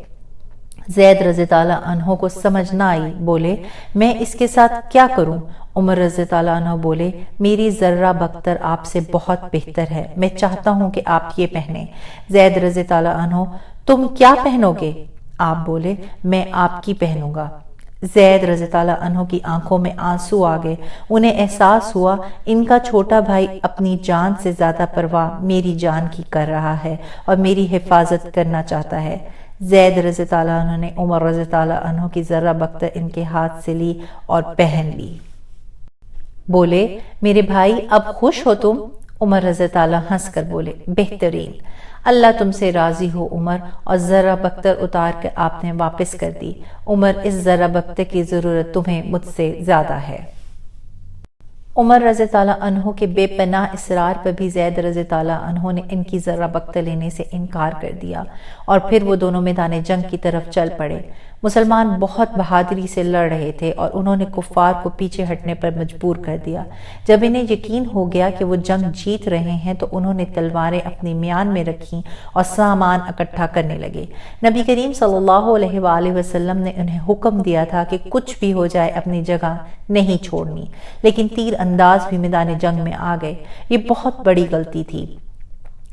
زید رضی اللہ عنہ کو سمجھ نہ آئی، بولے، میں اس کے ساتھ کیا کروں؟ عمر رضی اللہ عنہ بولے، میری ذرہ بختر آپ سے بہت بہتر ہے، میں چاہتا ہوں کہ آپ یہ پہنیں۔ زید رضی اللہ عنہ، تم کیا پہنو گے؟ آپ بولے، میں آپ کی پہنوں گا۔ زید رضی اللہ عنہ کی آنکھوں میں آنسو آ گئے۔ انہیں احساس ہوا ان کا چھوٹا بھائی اپنی جان سے زیادہ پرواہ میری جان کی کر رہا ہے اور میری حفاظت کرنا چاہتا ہے۔ زید رضی اللہ عنہ نے عمر رضی اللہ عنہ کی ذرہ بختر ان کے ہاتھ سے لی اور پہن لی۔ بولے، میرے بھائی اب خوش ہو تم؟ عمر رضی اللہ ہنس کر بولے، بہترین، اللہ تم سے راضی ہو عمر۔ اور ذرہ بختر اتار کر آپ نے واپس کر دی۔ عمر، اس ذرہ بختر کی ضرورت تمہیں مجھ سے زیادہ ہے۔ عمر رضی اللہ عنہ کے بے پناہ اصرار پر بھی زید رضی اللہ عنہ نے ان کی ذرہ بختر لینے سے انکار کر دیا اور پھر وہ دونوں میدان جنگ کی طرف چل پڑے۔ مسلمان بہت بہادری سے لڑ رہے تھے اور انہوں نے کفار کو پیچھے ہٹنے پر مجبور کر دیا۔ جب انہیں یقین ہو گیا کہ وہ جنگ جیت رہے ہیں تو انہوں نے تلواریں اپنی میان میں رکھیں اور سامان اکٹھا کرنے لگے۔ نبی کریم صلی اللہ علیہ وآلہ وسلم نے انہیں حکم دیا تھا کہ کچھ بھی ہو جائے اپنی جگہ نہیں چھوڑنی، لیکن تیر انداز بھی میدان جنگ میں آ گئے۔ یہ بہت بڑی غلطی تھی۔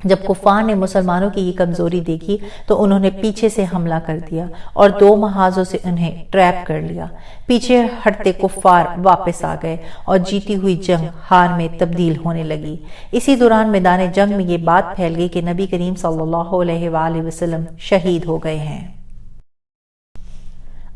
جب کفار نے مسلمانوں کی یہ کمزوری دیکھی تو انہوں نے پیچھے سے حملہ کر دیا اور 2 محاذوں سے انہیں ٹریپ کر لیا۔ پیچھے ہٹتے کفار واپس آ گئے اور جیتی ہوئی جنگ ہار میں تبدیل ہونے لگی۔ اسی دوران میدان جنگ میں یہ بات پھیل گئی کہ نبی کریم صلی اللہ علیہ وآلہ وسلم شہید ہو گئے ہیں۔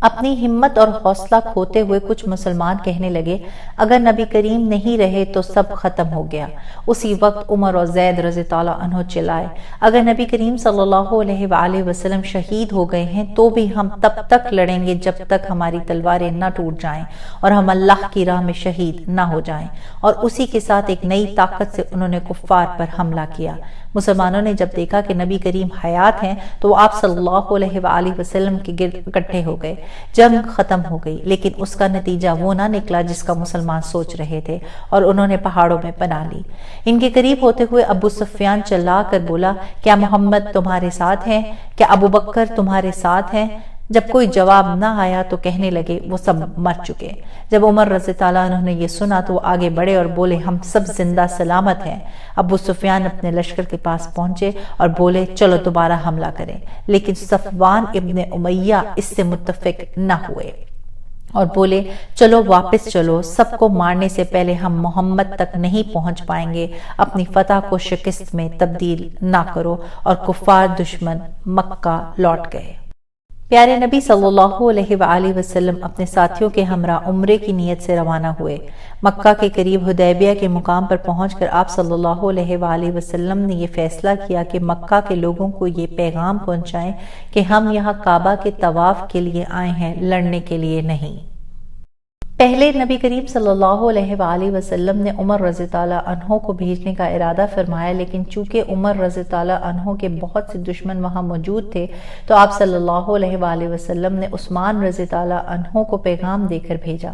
اپنی ہمت اور حوصلہ کھوتے ہوئے کچھ مسلمان کہنے لگے، اگر نبی کریم نہیں رہے تو سب ختم ہو گیا۔ اسی وقت عمر اور زید رضی اللہ عنہ چلائے، اگر نبی کریم صلی اللہ علیہ وآلہ وسلم شہید ہو گئے ہیں تو بھی ہم تب تک لڑیں گے جب تک ہماری تلواریں نہ ٹوٹ جائیں اور ہم اللہ کی راہ میں شہید نہ ہو جائیں۔ اور اسی کے ساتھ ایک نئی طاقت سے انہوں نے کفار پر حملہ کیا۔ مسلمانوں نے جب دیکھا کہ نبی کریم حیات ہیں تو وہ آپ صلی اللہ علیہ وآلہ وسلم کے گرد اکٹھے ہو گئے۔ جنگ ختم ہو گئی، لیکن اس کا نتیجہ وہ نہ نکلا جس کا مسلمان سوچ رہے تھے اور انہوں نے پہاڑوں میں پناہ لی۔ ان کے قریب ہوتے ہوئے ابو سفیان چلا کر بولا، کیا محمد تمہارے ساتھ ہیں؟ کیا ابو بکر تمہارے ساتھ ہیں؟ جب کوئی جواب نہ آیا تو کہنے لگے وہ سب مر چکے۔ جب عمر رضی اللہ عنہ نے یہ سنا تو وہ آگے بڑھے اور بولے ہم سب زندہ سلامت ہیں۔ ابو سفیان اپنے لشکر کے پاس پہنچے اور بولے چلو دوبارہ حملہ کریں، لیکن صفوان ابن امیہ اس سے متفق نہ ہوئے اور بولے چلو واپس چلو، سب کو مارنے سے پہلے ہم محمد تک نہیں پہنچ پائیں گے، اپنی فتح کو شکست میں تبدیل نہ کرو، اور کفار دشمن مکہ لوٹ گئے۔ پیارے نبی صلی اللہ علیہ وآلہ وسلم اپنے ساتھیوں کے ہمراہ عمرے کی نیت سے روانہ ہوئے۔ مکہ کے قریب حدیبیہ کے مقام پر پہنچ کر آپ صلی اللہ علیہ وآلہ وسلم نے یہ فیصلہ کیا کہ مکہ کے لوگوں کو یہ پیغام پہنچائیں کہ ہم یہاں کعبہ کے طواف کے لیے آئے ہیں، لڑنے کے لیے نہیں۔ پہلے نبی کریم صلی اللہ علیہ وآلہ وسلم نے عمر رضی اللہ عنہ کو بھیجنے کا ارادہ فرمایا، لیکن چونکہ عمر رضی اللہ عنہ کے بہت سے دشمن وہاں موجود تھے تو آپ صلی اللہ علیہ وآلہ وسلم نے عثمان رضی اللہ عنہ کو پیغام دے کر بھیجا۔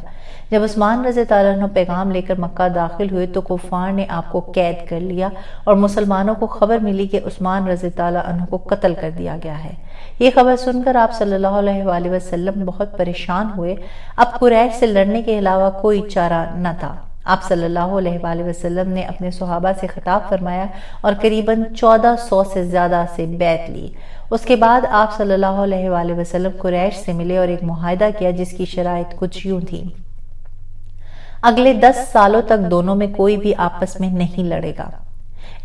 جب عثمان رضی اللہ عنہ پیغام لے کر مکہ داخل ہوئے تو کفار نے آپ کو قید کر لیا اور مسلمانوں کو خبر ملی کہ عثمان رضی اللہ عنہ کو قتل کر دیا گیا ہے۔ یہ خبر سن کر آپ صلی اللہ علیہ وآلہ وسلم بہت پریشان ہوئے۔ اب قریش سے لڑنے کے علاوہ کوئی چارہ نہ تھا۔ آپ صلی اللہ علیہ وآلہ وسلم نے اپنے صحابہ سے خطاب فرمایا اور قریباً 1400 سے زیادہ سے بیعت لی۔ اس کے بعد آپ صلی اللہ علیہ وآلہ وسلم قریش سے ملے اور ایک معاہدہ کیا جس کی شرائط کچھ یوں تھی، اگلے 10 سالوں تک دونوں میں کوئی بھی آپس میں نہیں لڑے گا۔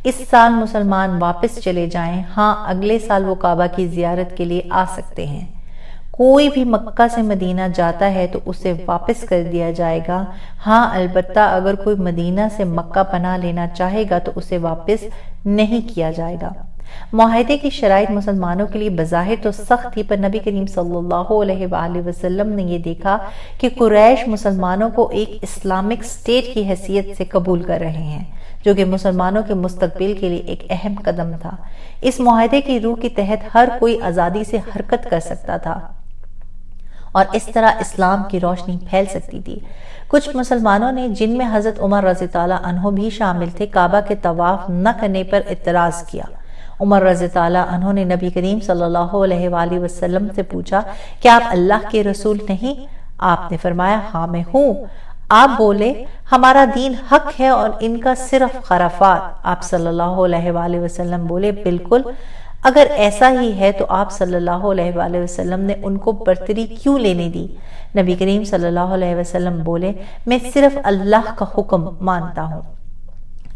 اس سال مسلمان واپس چلے جائیں، ہاں اگلے سال وہ کعبہ کی زیارت کے لیے آ سکتے ہیں۔ کوئی بھی مکہ سے مدینہ جاتا ہے تو اسے واپس کر دیا جائے گا، ہاں البتہ اگر کوئی مدینہ سے مکہ پناہ لینا چاہے گا تو اسے واپس نہیں کیا جائے گا۔ معاہدے کی شرائط مسلمانوں کے لیے بظاہر تو سخت تھی، پر نبی کریم صلی اللہ علیہ وآلہ وسلم نے یہ دیکھا کہ قریش مسلمانوں کو ایک اسلامک اسٹیٹ کی حیثیت سے قبول کر رہے ہیں، جو کہ مسلمانوں کے مستقبل کے لیے ایک اہم قدم تھا۔ اس معاہدے کی روح کے تحت ہر کوئی آزادی سے حرکت کر سکتا تھا اور اس طرح اسلام کی روشنی پھیل سکتی تھی۔ کچھ مسلمانوں نے، جن میں حضرت عمر رضی اللہ عنہ بھی شامل تھے، کعبہ کے طواف نہ کرنے پر اعتراض کیا۔ عمر رضی اللہ عنہ نے نبی کریم صلی اللہ علیہ وآلہ وسلم سے پوچھا کہ آپ اللہ کے رسول نہیں؟ آپ نے فرمایا ہاں میں ہوں۔ آپ بولے ہمارا دین حق ہے اور ان کا صرف خرافات۔ آپ صلی اللہ علیہ وآلہ وسلم بولے بالکل، اگر ایسا ہی ہے تو آپ صلی اللہ علیہ وآلہ وسلم نے ان کو برتری کیوں لینے دی؟ نبی کریم صلی اللہ علیہ وسلم بولے میں صرف اللہ کا حکم مانتا ہوں۔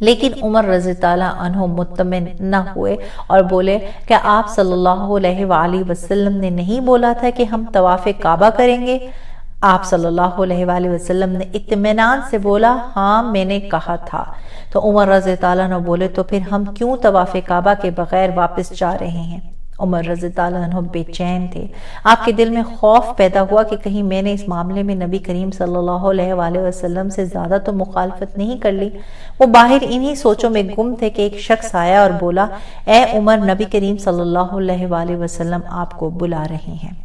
لیکن عمر رضی اللہ عنہ مطمئن نہ ہوئے اور بولے کیا آپ صلی اللہ علیہ وآلہ وسلم نے نہیں بولا تھا کہ ہم طواف کعبہ کریں گے؟ آپ صلی اللہ علیہ وآلہ وسلم نے اطمینان سے بولا ہاں میں نے کہا تھا۔ تو عمر رضی اللہ عنہ بولے تو پھر ہم کیوں طواف کعبہ کے بغیر واپس جا رہے ہیں؟ عمر رضی اللہ عنہ بے چین تھے۔ آپ کے دل میں خوف پیدا ہوا کہ کہیں میں نے اس معاملے میں نبی کریم صلی اللہ علیہ وآلہ وسلم سے زیادہ تو مخالفت نہیں کر لی۔ وہ باہر انہی سوچوں میں گم تھے کہ ایک شخص آیا اور بولا اے عمر، نبی کریم صلی اللہ علیہ وآلہ وسلم آپ کو بلا رہے ہیں۔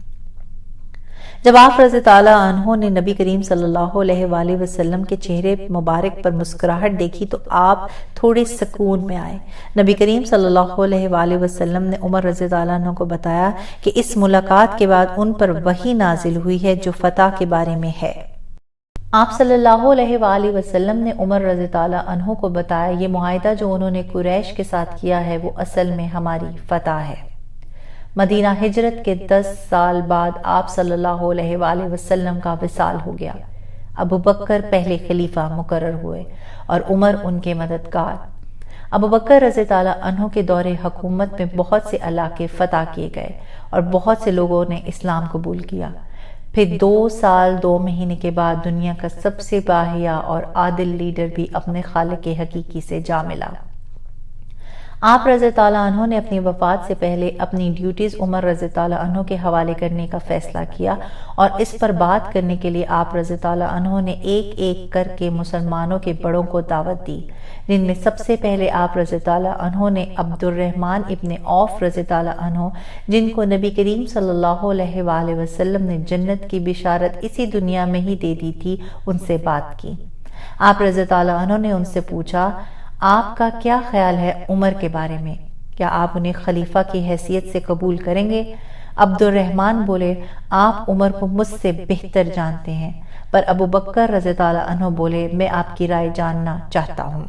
جب آپ رضی اللہ عنہ نے نبی کریم صلی اللہ علیہ وآلہ وسلم کے چہرے مبارک پر مسکراہٹ دیکھی تو آپ تھوڑے سکون میں آئے۔ نبی کریم صلی اللہ علیہ وآلہ وسلم نے عمر رضی اللہ عنہ کو بتایا کہ اس ملاقات کے بعد ان پر وحی نازل ہوئی ہے جو فتح کے بارے میں ہے۔ آپ صلی اللہ علیہ وآلہ وسلم نے عمر رضی اللہ عنہ کو بتایا یہ معاہدہ جو انہوں نے قریش کے ساتھ کیا ہے وہ اصل میں ہماری فتح ہے۔ مدینہ ہجرت کے 10 سال بعد آپ صلی اللہ علیہ وآلہ وسلم کا وصال ہو گیا۔ ابو بکر پہلے خلیفہ مقرر ہوئے اور عمر ان کے مددگار۔ ابو بکر رضی اللہ عنہ کے دور حکومت میں بہت سے علاقے فتح کیے گئے اور بہت سے لوگوں نے اسلام قبول کیا۔ پھر 2 سال 2 مہینے کے بعد دنیا کا سب سے باحیا اور عادل لیڈر بھی اپنے خالق حقیقی سے جا ملا۔ آپ رضی اللہ عنہ نے اپنی وفات سے پہلے اپنی ڈیوٹیز عمر رضی اللہ عنہ کے حوالے کرنے کا فیصلہ کیا اور اس پر بات کرنے کے لیے آپ رضی اللہ عنہ نے ایک ایک کر کے مسلمانوں کے بڑوں کو دعوت دی، جن میں سب سے پہلے آپ رضی اللہ عنہ نے عبد الرحمن ابن عوف رضی اللہ عنہ، جن کو نبی کریم صلی اللہ علیہ وآلہ وسلم نے جنت کی بشارت اسی دنیا میں ہی دے دی تھی، ان سے بات کی۔ آپ رضی اللہ عنہ نے ان سے پوچھا آپ کا کیا خیال ہے عمر کے بارے میں؟ کیا آپ انہیں خلیفہ کی حیثیت سے قبول کریں گے؟ عبد الرحمن بولے آپ عمر کو مجھ سے بہتر جانتے ہیں، پر ابو بکر رضی اللہ عنہ بولے میں آپ کی رائے جاننا چاہتا ہوں۔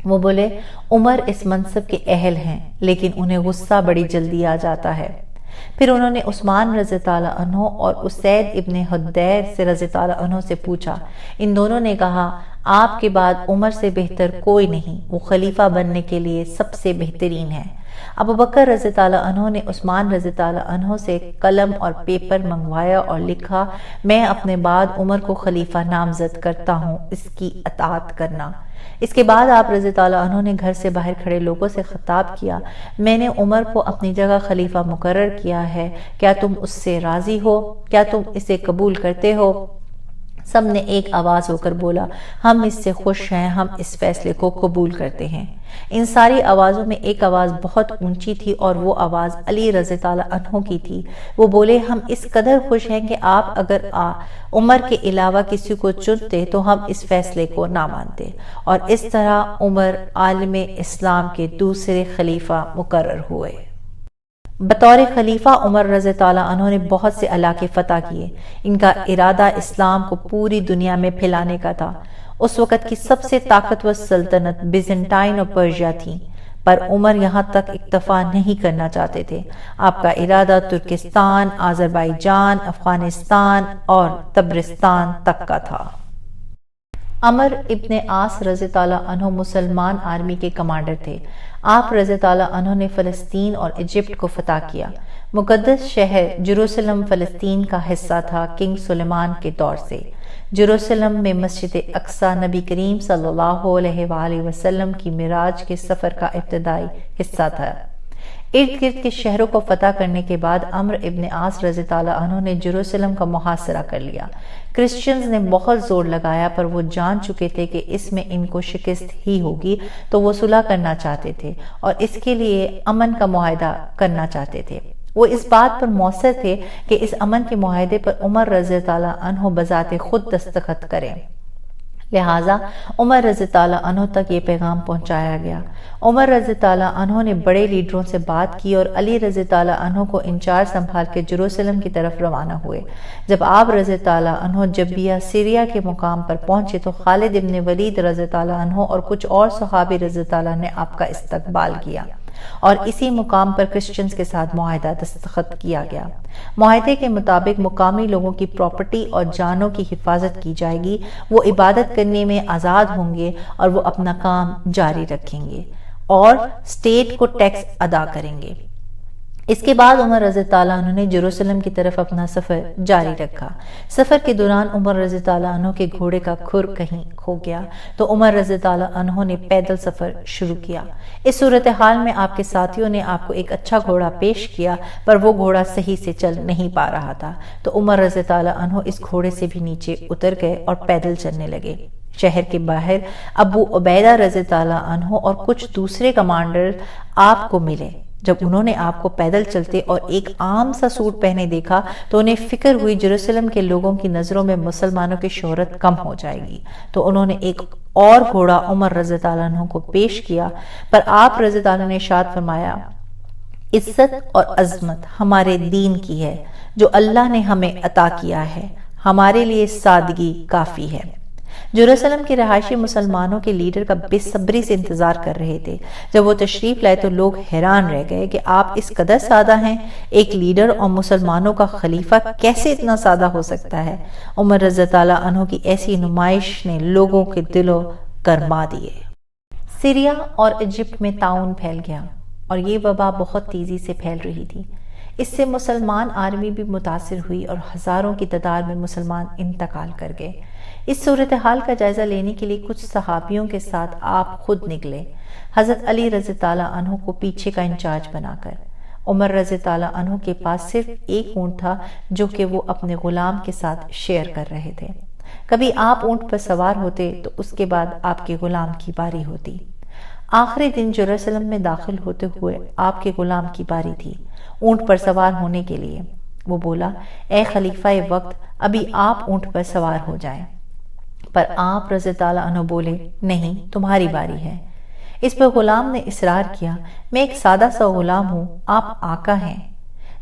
وہ بولے عمر اس منصب کے اہل ہیں، لیکن انہیں غصہ بڑی جلدی آ جاتا ہے۔ پھر انہوں نے عثمان رضی اللہ عنہ اور اسید ابن حدیر سے رضی اللہ عنہ سے پوچھا، ان دونوں نے کہا آپ کے بعد عمر سے بہتر کوئی نہیں، وہ خلیفہ بننے کے لیے سب سے بہترین ہے۔ ابو بکر رضی اللہ عنہ نے عثمان رضی اللہ عنہ سے قلم اور پیپر منگوایا اور لکھا میں اپنے بعد عمر کو خلیفہ نامزد کرتا ہوں، اس کی اطاعت کرنا۔ اس کے بعد آپ رضی اللہ عنہ نے گھر سے باہر کھڑے لوگوں سے خطاب کیا، میں نے عمر کو اپنی جگہ خلیفہ مقرر کیا ہے، کیا تم اس سے راضی ہو؟ کیا تم اسے قبول کرتے ہو؟ سب نے ایک آواز ہو کر بولا ہم اس سے خوش ہیں، ہم اس فیصلے کو قبول کرتے ہیں۔ ان ساری آوازوں میں ایک آواز بہت اونچی تھی اور وہ آواز علی رضی اللہ عنہ کی تھی۔ وہ بولے ہم اس قدر خوش ہیں کہ آپ اگر عمر کے علاوہ کسی کو چنتے تو ہم اس فیصلے کو نہ مانتے، اور اس طرح عمر عالم اسلام کے دوسرے خلیفہ مقرر ہوئے۔ بطور خلیفہ عمر رضی اللہ عنہ نے بہت سے علاقے فتح کیے۔ ان کا ارادہ اسلام کو پوری دنیا میں پھیلانے کا تھا۔ اس وقت کی سب سے طاقتور سلطنت بیزنٹائن اور پرشیا تھی، پر عمر یہاں تک اکتفا نہیں کرنا چاہتے تھے۔ آپ کا ارادہ ترکستان، آذربائیجان، افغانستان اور تبرستان تک کا تھا۔ عمر ابن عاص رضی اللہ عنہ مسلمان آرمی کے کمانڈر تھے۔ آپ رضی اللہ عنہ نے فلسطین اور ایجپٹ کو فتح کیا۔ مقدس شہر جروسلم فلسطین کا حصہ تھا۔ کنگ سلیمان کے دور سے جروسلم میں مسجد اقصی نبی کریم صلی اللہ علیہ وآلہ وسلم کی معراج کے سفر کا ابتدائی حصہ تھا۔ ارد گرد کے شہروں کو فتح کرنے کے بعد عمرو ابن عاص رضی اللہ عنہ نے جروسلم کا محاصرہ کر لیا۔ کرسچنز نے بہت زور لگایا، پر وہ جان چکے تھے کہ اس میں ان کو شکست ہی ہوگی، تو وہ صلح کرنا چاہتے تھے اور اس کے لیے امن کا معاہدہ کرنا چاہتے تھے۔ وہ اس بات پر مصر تھے کہ اس امن کے معاہدے پر عمر رضی اللہ عنہ بذات خود دستخط کریں۔ لہٰذا عمر رضی اللہ عنہ تک یہ پیغام پہنچایا گیا۔ عمر رضی اللہ عنہ نے بڑے لیڈروں سے بات کی اور علی رضی اللہ عنہ کو انچارج سنبھال کے جروسلم کی طرف روانہ ہوئے۔ جب آپ رضی اللہ عنہ جبیہ سیریا کے مقام پر پہنچے تو خالد ابن ولید رضی اللہ عنہ اور کچھ اور صحابی رضی اللہ نے آپ کا استقبال کیا اور اسی مقام پر کرسچنز کے ساتھ معاہدہ دستخط کیا گیا۔ معاہدے کے مطابق مقامی لوگوں کی پراپرٹی اور جانوں کی حفاظت کی جائے گی، وہ عبادت کرنے میں آزاد ہوں گے اور وہ اپنا کام جاری رکھیں گے اور اسٹیٹ کو ٹیکس ادا کریں گے۔ اس کے بعد عمر رضی اللہ عنہ نے جروسلم کی طرف اپنا سفر جاری رکھا۔ سفر کے دوران عمر رضی اللہ عنہ کے گھوڑے کا کھر کہیں کھو گیا تو عمر رضی اللہ عنہ نے پیدل سفر شروع کیا۔ اس صورتحال میں آپ کے ساتھیوں نے آپ کو ایک اچھا گھوڑا پیش کیا، پر وہ گھوڑا صحیح سے چل نہیں پا رہا تھا، تو عمر رضی اللہ عنہ اس گھوڑے سے بھی نیچے اتر گئے اور پیدل چلنے لگے۔ شہر کے باہر ابو عبیدہ رضی اللہ عنہ اور کچھ دوسرے کمانڈر آپ کو ملے۔ جب انہوں نے آپ کو پیدل چلتے اور ایک عام سا سوٹ پہنے دیکھا تو انہیں فکر ہوئی جروسلم کے لوگوں کی نظروں میں مسلمانوں کی شہرت کم ہو جائے گی، تو انہوں نے ایک اور گھوڑا عمر رضی اللہ عنہ کو پیش کیا، پر آپ رضی اللہ عنہ نے ارشاد فرمایا عزت اور عظمت ہمارے دین کی ہے جو اللہ نے ہمیں عطا کیا ہے، ہمارے لیے سادگی کافی ہے۔ جروسلم کے رہائشی مسلمانوں کے لیڈر کا بے صبری سے انتظار کر رہے تھے۔ جب وہ تشریف لائے تو لوگ حیران رہ گئے کہ آپ اس قدر سادہ ہیں، ایک لیڈر اور مسلمانوں کا خلیفہ کیسے اتنا سادہ ہو سکتا ہے؟ عمر رضی اللہ عنہ کی ایسی نمائش نے لوگوں کے دلوں گرما دیے۔ سیریا اور ایجپٹ میں طاعون پھیل گیا اور یہ وبا بہت تیزی سے پھیل رہی تھی۔ اس سے مسلمان آرمی بھی متاثر ہوئی اور ہزاروں کی تعداد میں مسلمان انتقال کر گئے۔ اس صورتحال کا جائزہ لینے کے لیے کچھ صحابیوں کے ساتھ آپ خود نکلے، حضرت علی رضی اللہ عنہ کو پیچھے کا انچارج بنا کر۔ عمر رضی اللہ عنہ کے پاس صرف ایک اونٹ تھا جو کہ وہ اپنے غلام کے ساتھ شیئر کر رہے تھے۔ کبھی آپ اونٹ پر سوار ہوتے تو اس کے بعد آپ کے غلام کی باری ہوتی۔ آخری دن جروسلم میں داخل ہوتے ہوئے آپ کے غلام کی باری تھی اونٹ پر سوار ہونے کے لیے۔ وہ بولا اے خلیفہ وقت، ابھی آپ اونٹ پر سوار ہو جائیں، پر آپ رضی اللہ عنہ بولے نہیں، تمہاری باری ہے۔ اس پر غلام نے اصرار کیا میں ایک سادہ سا غلام ہوں، آپ آقا ہیں۔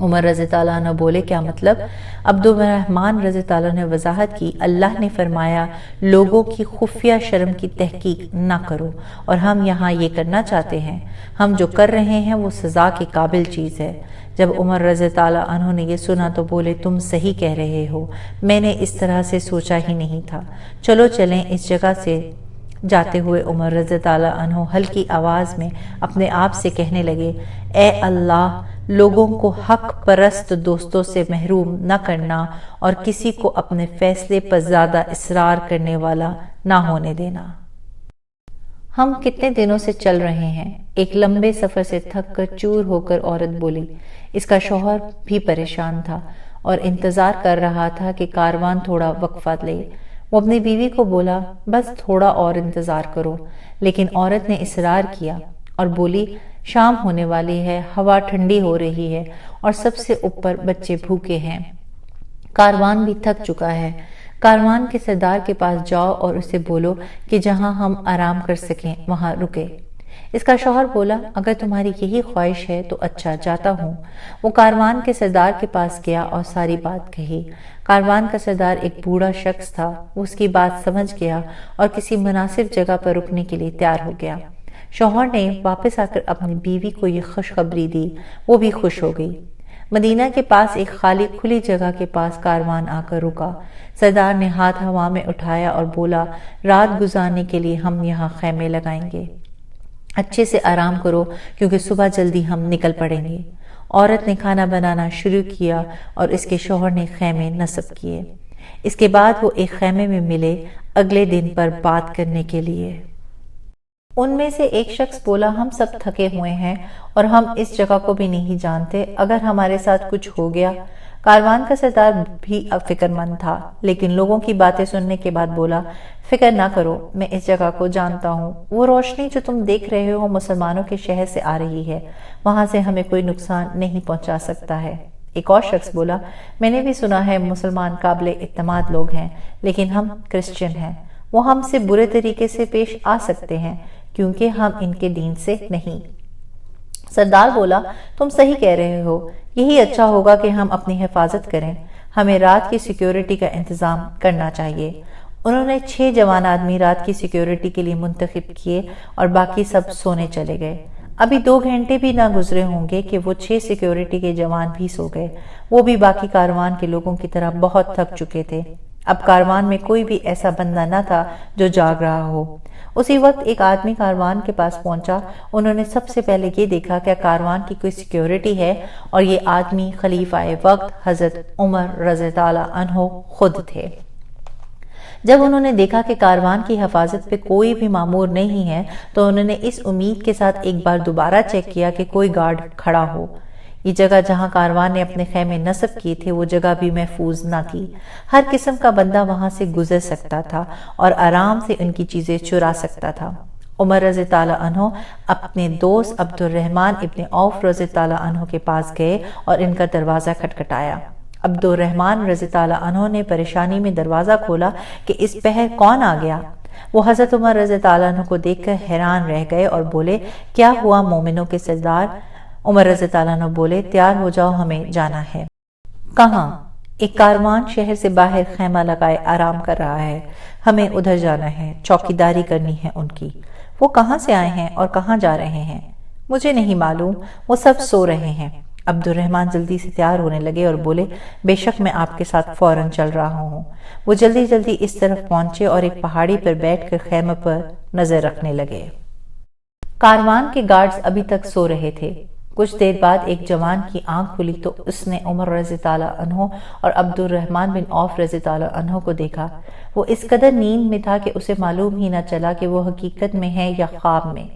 عمر رضی اللہ عنہ بولے کیا مطلب؟ عبد الرحمن رضی اللہ عنہ نے وضاحت کی اللہ نے فرمایا لوگوں کی خفیہ شرم کی تحقیق نہ کرو اور ہم یہاں یہ کرنا چاہتے ہیں، ہم جو کر رہے ہیں وہ سزا کے قابل چیز ہے۔ جب عمر رضی اللہ عنہ نے یہ سنا تو بولے تم صحیح کہہ رہے ہو، میں نے اس طرح سے سوچا ہی نہیں تھا، چلو چلیں اس جگہ سے۔ جاتے ہوئے عمر رضی اللہ عنہ ہلکی آواز میں اپنے آپ سے کہنے لگے اے اللہ لوگوں کو حق پرست دوستوں سے محروم نہ کرنا اور کسی کو اپنے فیصلے پر زیادہ اصرار کرنے والا نہ ہونے دینا۔ ہم کتنے دنوں سے چل رہے ہیں؟ ایک لمبے سفر سے تھک کر چور ہو کر عورت بولی۔ اس کا شوہر بھی پریشان تھا اور انتظار کر رہا تھا کہ کاروان تھوڑا وقفہ لے۔ وہ اپنی بیوی کو بولا بس تھوڑا اور انتظار کرو، لیکن عورت نے اصرار کیا اور بولی شام ہونے والی ہے، ہوا ٹھنڈی ہو رہی ہے اور سب سے اوپر بچے بھوکے ہیں، کاروان بھی تھک چکا ہے، کاروان کے سردار کے پاس جاؤ اور اسے بولو کہ جہاں ہم آرام کر سکیں وہاں رکے۔ اس کا شوہر بولا اگر تمہاری یہی خواہش ہے تو اچھا جاتا ہوں۔ وہ کاروان کے سردار کے پاس گیا اور ساری بات کہی۔ کاروان کا سردار ایک بوڑھا شخص تھا، وہ اس کی بات سمجھ گیا اور کسی مناسب جگہ پر رکنے کے لیے تیار ہو گیا۔ شوہر نے واپس آ کر اپنی بیوی کو یہ خوشخبری دی، وہ بھی خوش ہو گئی۔ مدینہ کے پاس ایک خالی کھلی جگہ کے پاس کاروان آ کر رکا۔ سردار نے ہاتھ ہوا میں اٹھایا اور بولا رات گزارنے کے لیے ہم یہاں خیمے لگائیں گے، اچھے سے آرام کرو کیونکہ صبح جلدی ہم نکل پڑیں گے۔ عورت نے کھانا بنانا شروع کیا اور اس کے شوہر نے خیمے نصب کیے۔ اس کے بعد وہ ایک خیمے میں ملے اگلے دن پر بات کرنے کے لیے۔ ان میں سے ایک شخص بولا ہم سب تھکے ہوئے ہیں اور ہم اس جگہ کو بھی نہیں جانتے، اگر ہمارے ساتھ کچھ ہو گیا۔ کاروان کا سردار بھی فکر مند تھا، لیکن لوگوں کی باتیں سننے کے بعد بولا فکر نہ کرو، میں اس جگہ کو جانتا ہوں، وہ روشنی جو تم دیکھ رہے ہو مسلمانوں کے شہر سے آ رہی ہے، وہاں سے ہمیں کوئی نقصان نہیں پہنچا سکتا ہے۔ ایک اور شخص بولا میں نے بھی سنا ہے مسلمان قابل اعتماد لوگ ہیں، لیکن ہم کرسچن ہیں، وہ ہم سے برے طریقے سے پیش آ سکتے ہیں کیونکہ ہم ان کے دین سے نہیں۔ سردار بولا تم صحیح کہہ رہے ہو، یہی اچھا ہوگا کہ ہم اپنی حفاظت کریں، ہمیں رات کی سیکیورٹی کا انتظام کرنا چاہیے۔ انہوں نے 6 جوان آدمی رات کی سیکیورٹی کے لیے منتخب کیے اور باقی سب سونے چلے گئے۔ ابھی 2 گھنٹے بھی نہ گزرے ہوں گے کہ وہ 6 سیکیورٹی کے جوان بھی سو گئے، وہ بھی باقی کاروان کے لوگوں کی طرح بہت تھک چکے تھے۔ اب کاروان میں کوئی بھی ایسا بندہ نہ تھا جو جاگ رہا ہو۔ اسی وقت ایک آدمی کاروان کے پاس پہنچا، انہوں نے سب سے پہلے یہ دیکھا کہ کاروان کی کوئی سیکیورٹی ہے، اور یہ آدمی خلیفہ وقت حضرت عمر رضی اللہ عنہ خود تھے۔ جب انہوں نے دیکھا کہ کاروان کی حفاظت پہ کوئی بھی مامور نہیں ہے تو انہوں نے اس امید کے ساتھ ایک بار دوبارہ چیک کیا کہ کوئی گارڈ کھڑا ہو۔ یہ جگہ جہاں کاروان نے اپنے خیمے نصب کیے تھے وہ جگہ بھی محفوظ نہ تھی، ہر قسم کا بندہ وہاں سے گزر سکتا تھا اور آرام سے ان کی چیزیں چرا سکتا تھا۔ عمر رضی اللہ عنہ اپنے دوست عبد الرحمن ابن عوف رضی اللہ عنہ کے پاس گئے اور ان کا دروازہ کھٹکھٹایا۔ عبد الرحمن رضی اللہ عنہ نے پریشانی میں دروازہ کھولا کہ اس پہر کون آ گیا؟ وہ حضرت عمر رضی اللہ عنہ کو دیکھ کر حیران رہ گئے اور بولے کیا ہوا مومنوں کے سردار؟ عمر رضی اللہ عنہ بولے تیار ہو جاؤ، ہمیں جانا ہے۔ کہاں؟ ایک کاروان شہر سے باہر خیمہ لگائے آرام کر رہا ہے، ہمیں ادھر جانا ہے، چوکیداری کرنی ہے ان کی۔ وہ کہاں سے آئے ہیں اور کہاں جا رہے ہیں؟ مجھے نہیں معلوم، وہ سب سو رہے ہیں۔ عبد الرحمن جلدی سے تیار ہونے لگے اور بولے بے شک میں آپ کے ساتھ فوراً چل رہا ہوں۔ وہ جلدی جلدی اس طرف پہنچے اور ایک پہاڑی پر بیٹھ کر خیمے پر نظر رکھنے لگے۔ کاروان کے گارڈز ابھی تک سو رہے تھے۔ کچھ دیر بعد ایک جوان کی آنکھ کھلی تو اس نے عمر رضی اللہ عنہ اور عبد الرحمن بن عوف رضی اللہ عنہ کو دیکھا۔ وہ اس قدر نیند میں تھا کہ اسے معلوم ہی نہ چلا کہ وہ حقیقت میں ہے یا خواب میں،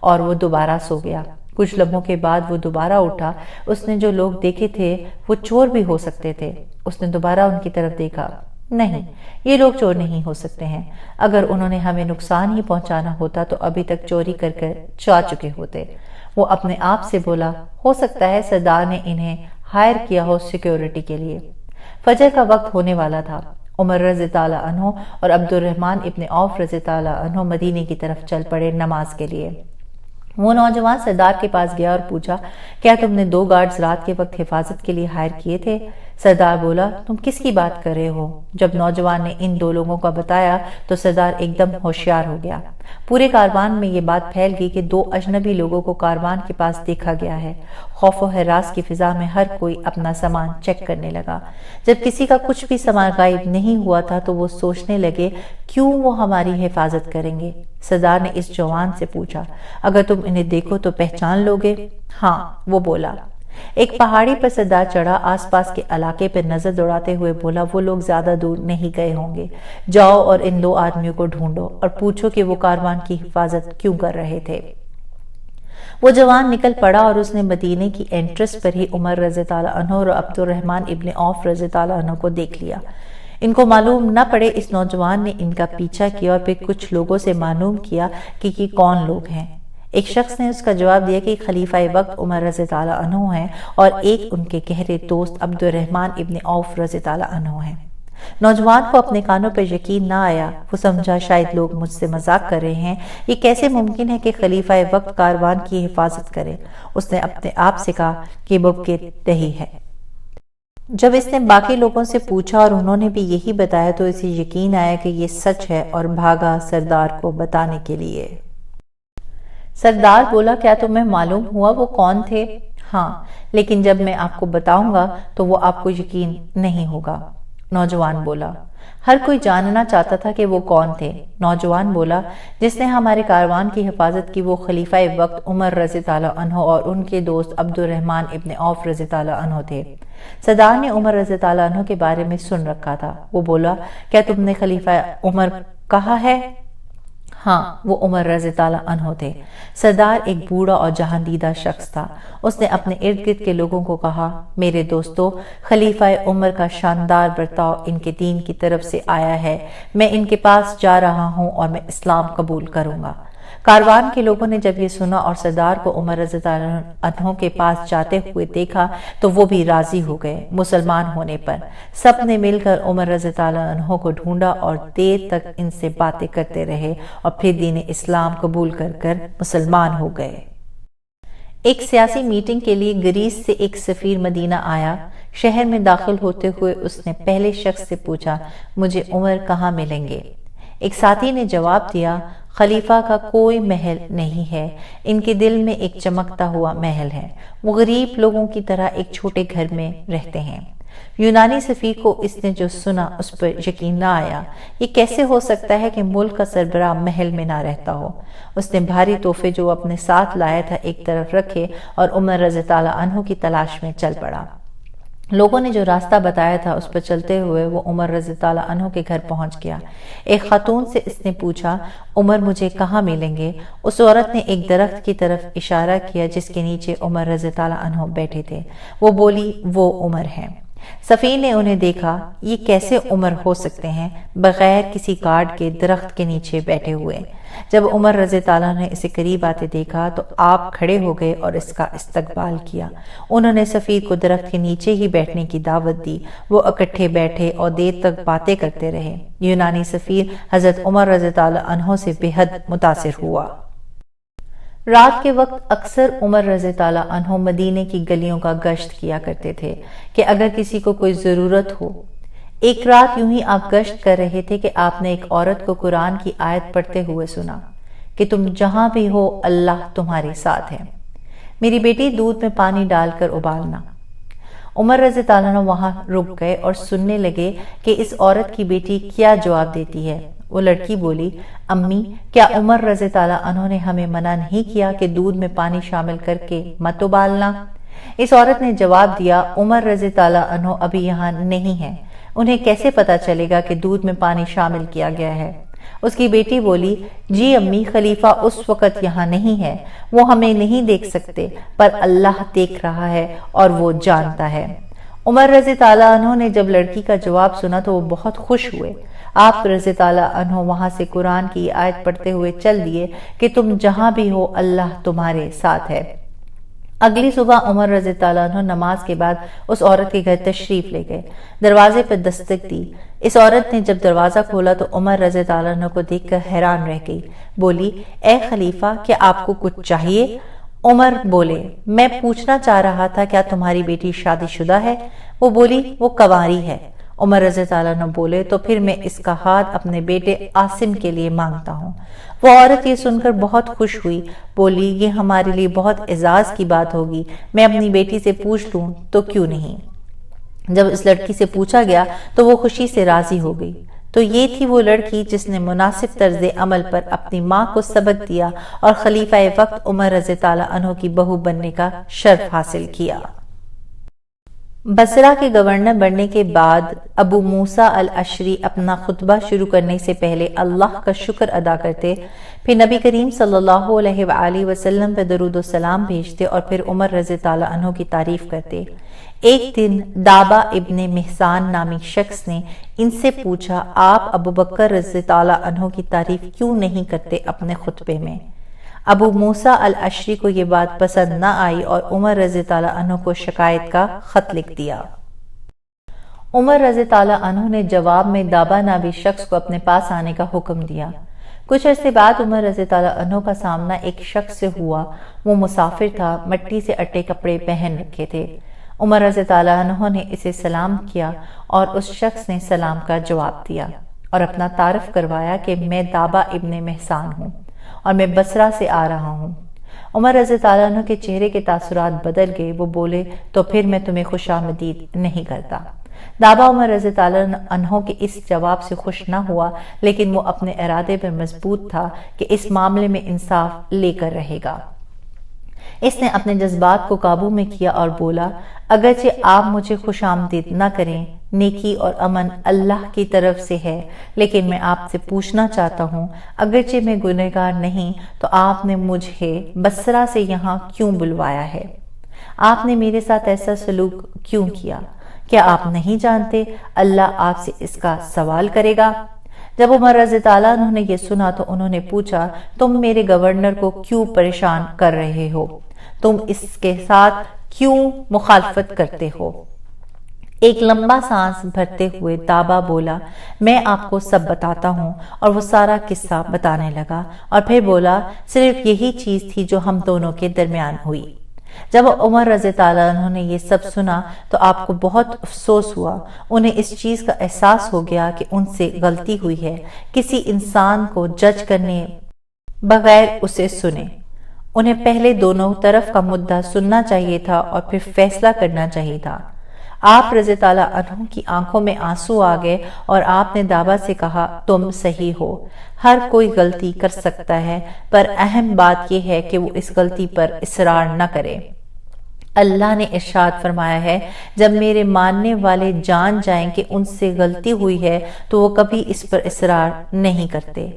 اور وہ دوبارہ سو گیا۔ کچھ لمحوں کے بعد وہ دوبارہ اٹھا۔ اس نے جو لوگ دیکھے تھے وہ چور بھی ہو سکتے تھے۔ اس نے دوبارہ ان کی طرف دیکھا، نہیں، یہ لوگ چور نہیں ہو سکتے ہیں، اگر انہوں نے ہمیں نقصان ہی پہنچانا ہوتا تو ابھی تک چوری کر کر جا چکے ہوتے۔ وہ اپنے آپ سے بولا ہو سکتا ہے سردار نے انہیں ہائر کیا ہو سیکیورٹی کے لیے۔ فجر کا وقت ہونے والا تھا۔ عمر رضی اللہ عنہ اور عبد الرحمن ابن عوف رضی اللہ عنہ مدینے کی طرف چل پڑے نماز کے لیے۔ وہ نوجوان سردار کے پاس گیا اور پوچھا کیا تم نے 2 گارڈز رات کے وقت حفاظت کے لیے ہائر کیے تھے؟ سردار بولا تم کس کی بات کر رہے ہو؟ جب نوجوان نے ان 2 لوگوں کا بتایا تو سردار ایک دم ہوشیار ہو گیا۔ پورے کاروان میں یہ بات پھیل گئی کہ 2 اجنبی لوگوں کو کاروان کے پاس دیکھا گیا ہے۔ خوف و ہراس کی فضا میں ہر کوئی اپنا سامان چیک کرنے لگا۔ جب کسی کا کچھ بھی سامان غائب نہیں ہوا تھا تو وہ سوچنے لگے کیوں وہ ہماری حفاظت کریں گے؟ سردار نے اس جوان سے پوچھا اگر تم انہیں دیکھو تو پہچان لوگے؟ ہاں، وہ بولا۔ ایک پہاڑی پر سردار چڑھا، آس پاس کے علاقے پر نظر دوڑاتے ہوئے بولا وہ لوگ زیادہ دور نہیں گئے ہوں گے، جاؤ اور ان 2 آدمیوں کو ڈھونڈو اور پوچھو کہ وہ کاروان کی حفاظت کیوں کر رہے تھے۔ وہ جوان نکل پڑا اور اس نے مدینے کی انٹرس پر ہی عمر رضی اللہ عنہ اور عبد الرحمن ابن عوف رضی اللہ عنہ کو دیکھ لیا۔ ان کو معلوم نہ پڑے اس نوجوان نے ان کا پیچھا کیا اور پھر کچھ لوگوں سے معلوم کیا کہ یہ کون لوگ ہیں۔ ایک شخص نے اس کا جواب دیا کہ خلیفہ وقت عمر رضی اللہ عنہ ہیں اور ایک ان کے گہرے دوست عبد الرحمن ابن عوف رضی اللہ عنہ ہیں۔ نوجوان کو اپنے کانوں پر یقین نہ آیا، وہ سمجھا شاید لوگ مجھ سے مذاق کر رہے ہیں، یہ کیسے ممکن ہے کہ خلیفہ وقت کاروان کی حفاظت کرے؟ اس نے اپنے آپ سے کہا کہ ممکن نہیں ہے۔ جب اس نے باقی لوگوں سے پوچھا اور انہوں نے بھی یہی بتایا تو اسے یقین آیا کہ یہ سچ ہے اور بھاگا سردار کو بتانے کے لیے۔ سردار بولا کیا تمہیں معلوم ہوا وہ کون تھے؟ ہاں، لیکن جب میں آپ کو بتاؤں گا تو وہ آپ کو یقین نہیں ہوگا۔ نوجوان بولا ہر کوئی جاننا چاہتا تھا کہ وہ کون تھے۔ نوجوان بولا جس نے ہمارے کاروان کی حفاظت کی وہ خلیفہ وقت عمر رضی اللہ عنہ اور ان کے دوست عبد الرحمن ابن عوف رضی اللہ عنہ تھے۔ سردار نے عمر رضی اللہ عنہ کے بارے میں سن رکھا تھا۔ وہ بولا کیا تم نے خلیفہ عمر کہا ہے؟ ہاں، وہ عمر رضی اللہ عنہ تھے۔ سردار ایک بوڑھا اور جہاندیدہ شخص تھا۔ اس نے اپنے ارد گرد کے لوگوں کو کہا میرے دوستو، خلیفہ عمر کا شاندار برتاؤ ان کے دین کی طرف سے آیا ہے، میں ان کے پاس جا رہا ہوں اور میں اسلام قبول کروں گا۔ کاروان کے لوگوں نے جب یہ سنا اور سردار کو عمر رضی اللہ عنہ کے پاس جاتے ہوئے دیکھا تو وہ بھی راضی ہو گئے مسلمان ہونے پر۔ سب نے مل کر عمر رضی اللہ عنہ کو ڈھونڈا اور دیر تک ان سے باتیں کرتے رہے اور پھر دین اسلام قبول کر مسلمان ہو گئے۔ ایک سیاسی میٹنگ کے لیے گریس سے ایک سفیر مدینہ آیا۔ شہر میں داخل ہوتے ہوئے اس نے پہلے شخص سے پوچھا مجھے عمر کہاں ملیں گے؟ ایک ساتھی نے جواب دیا خلیفہ کا کوئی محل نہیں ہے، ان کے دل میں ایک چمکتا ہوا محل ہے، وہ غریب لوگوں کی طرح ایک چھوٹے گھر میں رہتے ہیں۔ یونانی سفیر کو اس نے جو سنا اس پر یقین نہ آیا، یہ کیسے ہو سکتا ہے کہ ملک کا سربراہ محل میں نہ رہتا ہو؟ اس نے بھاری تحفے جو اپنے ساتھ لایا تھا ایک طرف رکھے اور عمر رضی اللہ عنہ کی تلاش میں چل پڑا۔ لوگوں نے جو راستہ بتایا تھا اس پر چلتے ہوئے وہ عمر رضی اللہ عنہ کے گھر پہنچ گیا۔ ایک خاتون سے اس نے پوچھا عمر مجھے کہاں ملیں گے؟ اس عورت نے ایک درخت کی طرف اشارہ کیا جس کے نیچے عمر رضی اللہ عنہ بیٹھے تھے۔ وہ بولی وہ عمر ہیں۔ سفیر نے انہیں دیکھا، یہ کیسے عمر ہو سکتے ہیں بغیر کسی گارڈ کے درخت کے نیچے بیٹھے ہوئے؟ جب عمر رضی اللہ عنہ نے اسے قریب آتے دیکھا تو آپ کھڑے ہو گئے اور اس کا استقبال کیا۔ انہوں نے سفیر کو درخت کے نیچے ہی بیٹھنے کی دعوت دی۔ وہ اکٹھے بیٹھے اور دیر تک باتیں کرتے رہے۔ یونانی سفیر حضرت عمر رضی اللہ عنہ سے بے حد متاثر ہوا۔ رات کے وقت اکثر عمر رضی اللہ عنہ مدینے کی گلیوں کا گشت کیا کرتے تھے کہ اگر کسی کو کوئی ضرورت ہو۔ ایک رات یوں ہی آپ گشت کر رہے تھے کہ آپ نے ایک عورت کو قرآن کی آیت پڑھتے ہوئے سنا کہ تم جہاں بھی ہو اللہ تمہارے ساتھ ہے، میری بیٹی دودھ میں پانی ڈال کر ابالنا۔ عمر رضی اللہ عنہ وہاں رک گئے اور سننے لگے کہ اس عورت کی بیٹی کیا جواب دیتی ہے۔ وہ لڑکی بولی امی کیا عمر رضی اللہ عنہ نے ہمیں منع نہیں کیا کہ دودھ میں پانی شامل کر کے مت ابالنا؟ اس عورت نے جواب دیا عمر رضی اللہ عنہ ابھی یہاں نہیں ہے، انہیں کیسے پتا چلے گا کہ دودھ میں پانی شامل کیا گیا ہے؟ اس کی بیٹی بولی جی امی خلیفہ اس وقت یہاں نہیں ہے، وہ ہمیں نہیں دیکھ سکتے پر اللہ دیکھ رہا ہے اور وہ جانتا ہے۔ عمر رضی اللہ عنہ نے جب لڑکی کا جواب سنا تو وہ بہت خوش ہوئے۔ آپ رضی اللہ عنہ وہاں سے قرآن کی آیت پڑھتے ہوئے چل دیے کہ تم جہاں بھی ہو اللہ تمہارے ساتھ ہے۔ اگلی صبح عمر رضی اللہ عنہ نماز کے بعد اس عورت کے گھر تشریف لے گئے، دروازے پر دستک دی۔ اس عورت نے جب دروازہ کھولا تو عمر رضی اللہ عنہ کو دیکھ کر حیران رہ گئی، بولی اے خلیفہ کیا آپ کو کچھ چاہیے؟ عمر بولے میں پوچھنا چاہ رہا تھا کیا تمہاری بیٹی شادی شدہ ہے؟ وہ بولی وہ کنواری ہے۔ عمر رضی اللہ عنہ بولے تو پھر میں اس کا ہاتھ اپنے بیٹے عاصم کے لیے مانگتا ہوں۔ وہ عورت یہ سن کر بہت خوش ہوئی، بولی یہ ہمارے لیے بہت اعزاز کی بات ہوگی، میں اپنی بیٹی سے پوچھ لوں تو کیوں نہیں۔ جب اس لڑکی سے پوچھا گیا تو وہ خوشی سے راضی ہو گئی۔ تو یہ تھی وہ لڑکی جس نے مناسب طرز عمل پر اپنی ماں کو سبق دیا اور خلیفہ وقت عمر رضی اللہ عنہ کی بہو بننے کا شرف حاصل کیا۔ بصرہ کے گورنر بننے کے بعد ابو موسیٰ الاشعری اپنا خطبہ شروع کرنے سے پہلے اللہ کا شکر ادا کرتے، پھر نبی کریم صلی اللہ علیہ وآلہ وسلم پہ درود و سلام بھیجتے اور پھر عمر رضی اللہ عنہ کی تعریف کرتے۔ ایک دن دابا ابن محسان نامی شخص نے ان سے پوچھا آپ ابو بکر رضی اللہ عنہ کی تعریف کیوں نہیں کرتے اپنے خطبے میں؟ ابو موسیٰ الاشعری کو یہ بات پسند نہ آئی اور عمر رضی اللہ عنہ کو شکایت کا خط لکھ دیا۔ عمر رضی اللہ عنہ نے جواب میں دابا نامی شخص کو اپنے پاس آنے کا حکم دیا۔ کچھ عرصے بعد عمر رضی اللہ عنہ کا سامنا ایک شخص سے ہوا، وہ مسافر تھا، مٹی سے اٹے کپڑے پہن رکھے تھے۔ عمر رضی اللہ عنہ نے اسے سلام کیا اور اس شخص نے سلام کا جواب دیا اور اپنا تعارف کروایا کہ میں دابا ابن محسان ہوں اور میں بصرہ سے آ رہا ہوں۔ عمر رضی اللہ عنہ کے چہرے کے تاثرات بدل گئے، وہ بولے تو پھر میں تمہیں خوش آمدید نہیں کرتا۔ دابا عمر رضی اللہ عنہ کے اس جواب سے خوش نہ ہوا، لیکن وہ اپنے ارادے پر مضبوط تھا کہ اس معاملے میں انصاف لے کر رہے گا۔ اس نے اپنے جذبات کو قابو میں کیا اور بولا اگرچہ آپ مجھے خوش آمدید نہ کریں، نیکی اور امن اللہ کی طرف سے ہے، لیکن میں آپ سے پوچھنا چاہتا ہوں اگرچہ میں گنہگار نہیں تو آپ نے مجھے بصرہ سے یہاں کیوں بلوایا ہے؟ آپ نے میرے ساتھ ایسا سلوک کیوں کیا؟ کیا آپ نہیں جانتے اللہ آپ سے اس کا سوال کرے گا؟ جب عمر رضی اللہ عنہ نے یہ سنا تو انہوں نے پوچھا تم میرے گورنر کو کیوں پریشان کر رہے ہو؟ تم اس کے ساتھ کیوں مخالفت کرتے ہو؟ ایک لمبا سانس بھرتے ہوئے دابا بولا میں آپ کو سب بتاتا ہوں، اور وہ سارا قصہ بتانے لگا اور پھر بولا صرف یہی چیز تھی جو ہم دونوں کے درمیان ہوئی۔ جب عمر رضی اللہ عنہ نے یہ سب سنا تو آپ کو بہت افسوس ہوا، انہیں اس چیز کا احساس ہو گیا کہ ان سے غلطی ہوئی ہے۔ کسی انسان کو جج کرنے بغیر اسے سنے، انہیں پہلے دونوں طرف کا مدعا سننا چاہیے تھا اور پھر فیصلہ کرنا چاہیے تھا۔ آپ رضی اللہ عنہ کی آنکھوں میں آنسو آ گئے اور آپ نے دابا سے کہا تم صحیح ہو، ہر کوئی غلطی کر سکتا ہے، پر اہم بات یہ ہے کہ وہ اس غلطی پر اصرار نہ کرے۔ اللہ نے ارشاد فرمایا ہے جب میرے ماننے والے جان جائیں کہ ان سے غلطی ہوئی ہے تو وہ کبھی اس پر اصرار نہیں کرتے۔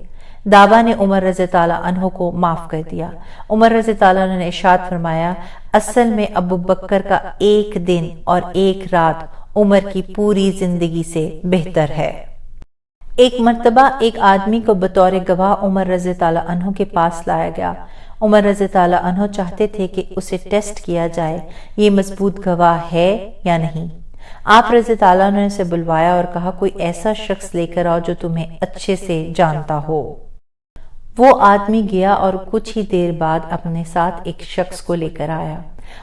دابا نے عمر رضی اللہ عنہ کو معاف کر دیا۔ عمر رضی اللہ عنہ نے ارشاد فرمایا اصل میں ابو بکر کا ایک دن اور ایک رات عمر کی پوری زندگی سے بہتر ہے۔ ایک مرتبہ ایک آدمی کو بطور گواہ عمر رضی اللہ عنہ کے پاس لایا گیا۔ عمر رضی اللہ عنہ چاہتے تھے کہ اسے ٹیسٹ کیا جائے یہ مضبوط گواہ ہے یا نہیں۔ آپ رضی اللہ عنہ نے اسے بلوایا اور کہا کوئی ایسا شخص لے کر آؤ جو تمہیں اچھے سے جانتا ہو۔ وہ آدمی گیا اور کچھ ہی دیر بعد اپنے ساتھ ایک شخص کو لے کر آیا۔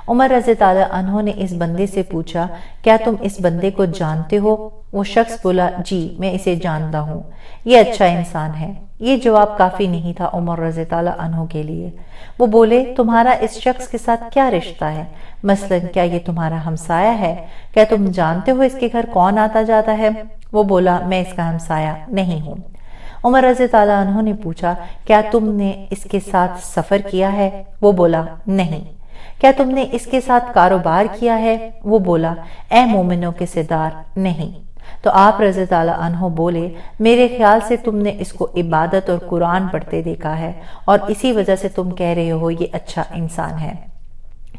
عمر رضی اللہ عنہ نے اس بندے سے پوچھا کیا تم اس بندے کو جانتے ہو؟ وہ شخص بولا جی میں اسے جانتا ہوں، یہ اچھا انسان ہے۔ یہ جواب کافی نہیں تھا عمر رضی اللہ عنہ کے لیے۔ وہ بولے تمہارا اس شخص کے ساتھ کیا رشتہ ہے؟ مثلاً کیا یہ تمہارا ہمسایہ ہے؟ کیا تم جانتے ہو اس کے گھر کون آتا جاتا ہے؟ وہ بولا میں اس کا ہمسایہ نہیں ہوں۔ عمر رضی اللہ عنہ نے پوچھا کیا تم نے اس کے ساتھ سفر کیا ہے؟ وہ بولا نہیں۔ کیا تم نے اس کے ساتھ کاروبار کیا ہے؟ وہ بولا اے مومنوں کے سردار نہیں۔ تو آپ رضی اللہ عنہ بولے میرے خیال سے تم نے اس کو عبادت اور قرآن پڑھتے دیکھا ہے اور اسی وجہ سے تم کہہ رہے ہو یہ اچھا انسان ہے۔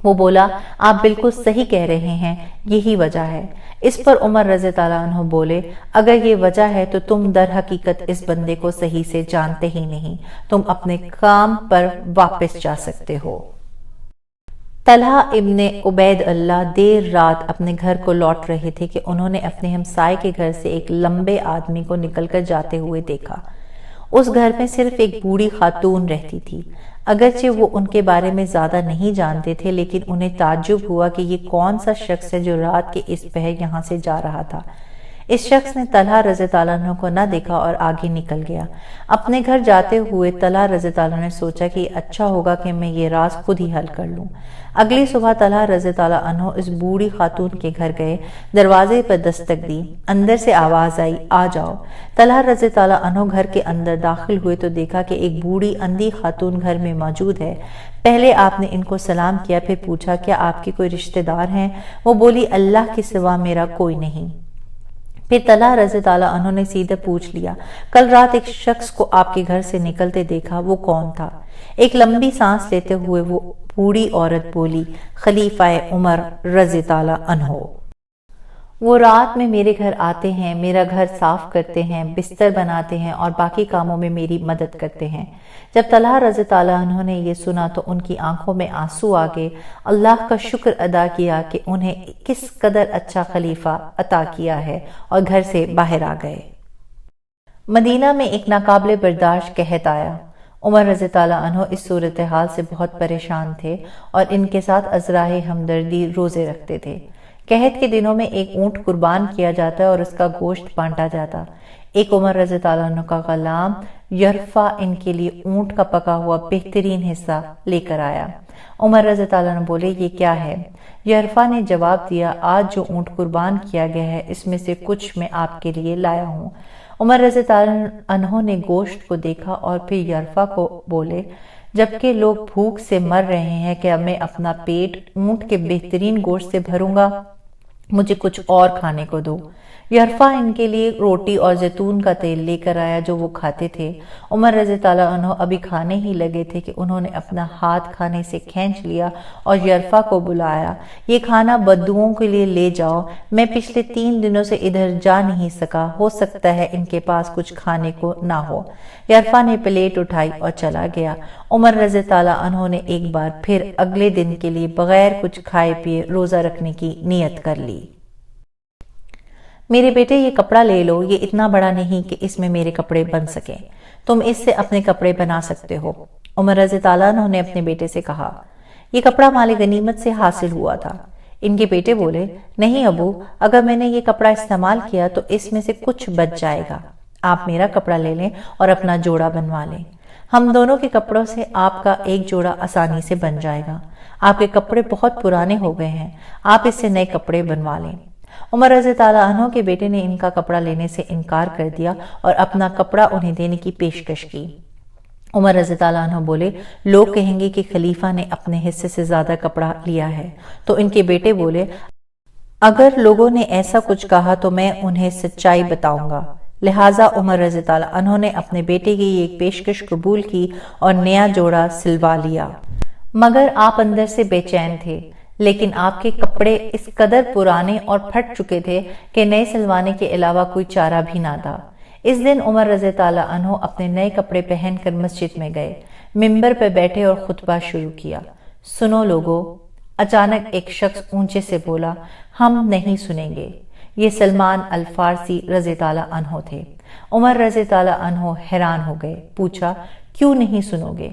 وہ بولا آپ بالکل صحیح کہہ رہے ہیں، یہی وجہ ہے۔ اس پر عمر رضی اللہ عنہ بولے اگر یہ وجہ ہے تو تم در حقیقت اس بندے کو صحیح سے جانتے ہی نہیں، تم اپنے کام پر واپس جا سکتے ہو۔ طلحہ ابن عبید اللہ دیر رات اپنے گھر کو لوٹ رہے تھے کہ انہوں نے اپنے ہمسائے کے گھر سے ایک لمبے آدمی کو نکل کر جاتے ہوئے دیکھا۔ اس گھر میں صرف ایک بوڑھی خاتون رہتی تھی۔ اگرچہ وہ ان کے بارے میں زیادہ نہیں جانتے تھے، لیکن انہیں تعجب ہوا کہ یہ کون سا شخص ہے جو رات کے اس پہر یہاں سے جا رہا تھا۔ اس شخص نے طلحہ رضی اللہ عنہ کو نہ دیکھا اور آگے نکل گیا۔ اپنے گھر جاتے ہوئے طلحہ رضی اللہ عنہ نے سوچا کہ اچھا ہوگا کہ میں یہ راز خود ہی حل کر لوں۔ اگلی صبح طلحہ رضی اللہ عنہ اس بوڑھی خاتون کے گھر گئے، دروازے پر دستک دی، اندر سے آواز آئی، آ جاؤ۔ طلحہ رضی اللہ عنہ گھر کے اندر داخل ہوئے تو دیکھا کہ ایک بوڑھی اندھی خاتون گھر میں موجود ہے۔ پہلے آپ نے ان کو سلام کیا، پھر پوچھا کیا آپ کے کوئی رشتہ دار ہیں؟ وہ بولی اللہ کے سوا میرا کوئی نہیں۔ پھر طلحہ رضی اللہ عنہ نے سیدھے پوچھ لیا، کل رات ایک شخص کو آپ کے گھر سے نکلتے دیکھا، وہ کون تھا؟ ایک لمبی سانس لیتے ہوئے وہ بوڑھی عورت بولی، خلیفہ عمر رضی اللہ عنہ۔ وہ رات میں میرے گھر آتے ہیں، میرا گھر صاف کرتے ہیں، بستر بناتے ہیں اور باقی کاموں میں میری مدد کرتے ہیں۔ جب طلحہ رضی اللہ عنہ نے یہ سنا تو ان کی آنکھوں میں آنسو آ گئے، اللہ کا شکر ادا کیا کہ انہیں کس قدر اچھا خلیفہ عطا کیا ہے، اور گھر سے باہر آ گئے۔ مدینہ میں ایک ناقابل برداشت قحط آیا۔ عمر رضی اللہ عنہ اس صورتحال سے بہت پریشان تھے اور ان کے ساتھ عذرائے ہمدردی روزے رکھتے تھے۔ قحط کے دنوں میں ایک اونٹ قربان کیا جاتا اور اس کا گوشت بانٹا جاتا۔ ایک عمر رضی اللہ عنہ کا غلام یرفع ان کے لیے اونٹ کا پکا ہوا بہترین حصہ لے کر آیا۔ عمر رضی اللہ عنہ بولے، یہ کیا ہے؟ یرفع نے جواب دیا، آج جو اونٹ قربان کیا گیا ہے اس میں سے کچھ میں آپ کے لیے لایا ہوں۔ عمر رضی اللہ عنہ نے گوشت کو دیکھا اور پھر یرفع کو بولے، جبکہ لوگ بھوک سے مر رہے ہیں کیا میں اپنا پیٹ اونٹ کے بہترین گوشت سے بھروں گا؟ مجھے کچھ اور کھانے کو دو۔ یرفع ان کے لیے روٹی اور زیتون کا تیل لے کر آیا جو وہ کھاتے تھے۔ عمر رضی اللہ عنہ ابھی کھانے ہی لگے تھے کہ انہوں نے اپنا ہاتھ کھانے سے کھینچ لیا اور یرفع کو بلایا، یہ کھانا بدوؤں کے لیے لے جاؤ، میں پچھلے 3 دنوں سے ادھر جا نہیں سکا، ہو سکتا ہے ان کے پاس کچھ کھانے کو نہ ہو۔ یرفع نے پلیٹ اٹھائی اور چلا گیا۔ عمر رضی اللہ عنہ نے ایک بار پھر اگلے دن کے لیے بغیر کچھ کھائے پیے روزہ رکھنے کی نیت کر لی۔ میرے بیٹے یہ کپڑا لے لو، یہ اتنا بڑا نہیں کہ اس میں میرے کپڑے بن سکیں، تم اس سے اپنے کپڑے بنا سکتے ہو۔ عمر رضی اللہ عنہ نے اپنے بیٹے سے کہا، یہ کپڑا مال غنیمت سے حاصل ہوا تھا۔ ان کے بیٹے بولے، نہیں ابو، اگر میں نے یہ کپڑا استعمال کیا تو اس میں سے کچھ بچ جائے گا، آپ میرا کپڑا لے لیں اور اپنا جوڑا بنوا لیں، ہم دونوں کے کپڑوں سے آپ کا ایک جوڑا آسانی سے بن جائے گا، آپ کے کپڑے بہت پرانے ہو گئے ہیں، آپ اس سے نئے کپڑے بنوا لیں۔ عمر رضی اللہ عنہ کے بیٹے نے ان کا کپڑا لینے سے انکار کر دیا اور اپنا کپڑا انہیں دینے کی پیشکش کی۔ عمر رضی اللہ عنہ بولے، لوگ کہیں گے کہ خلیفہ نے اپنے حصے سے زیادہ کپڑا لیا ہے۔ تو ان کے بیٹے بولے، اگر لوگوں نے ایسا کچھ کہا تو میں انہیں سچائی بتاؤں گا۔ لہٰذا عمر رضی اللہ عنہ نے اپنے بیٹے کی ایک پیشکش قبول کی اور نیا جوڑا سلوا لیا، مگر آپ اندر سے بے چین تھے، لیکن آپ کے کپڑے اس قدر پرانے اور پھٹ چکے تھے کہ نئے سلوانے کے علاوہ کوئی چارہ بھی نہ تھا۔ اس دن عمر رضی اللہ عنہ اپنے نئے کپڑے پہن کر مسجد میں گئے، ممبر پر بیٹھے اور خطبہ شروع کیا۔ سنو لوگو، اچانک ایک شخص اونچے سے بولا، ہم نہیں سنیں گے۔ یہ سلمان الفارسی رضی اللہ عنہ تھے۔ عمر رضی اللہ عنہ حیران ہو گئے، پوچھا، کیوں نہیں سنو گے؟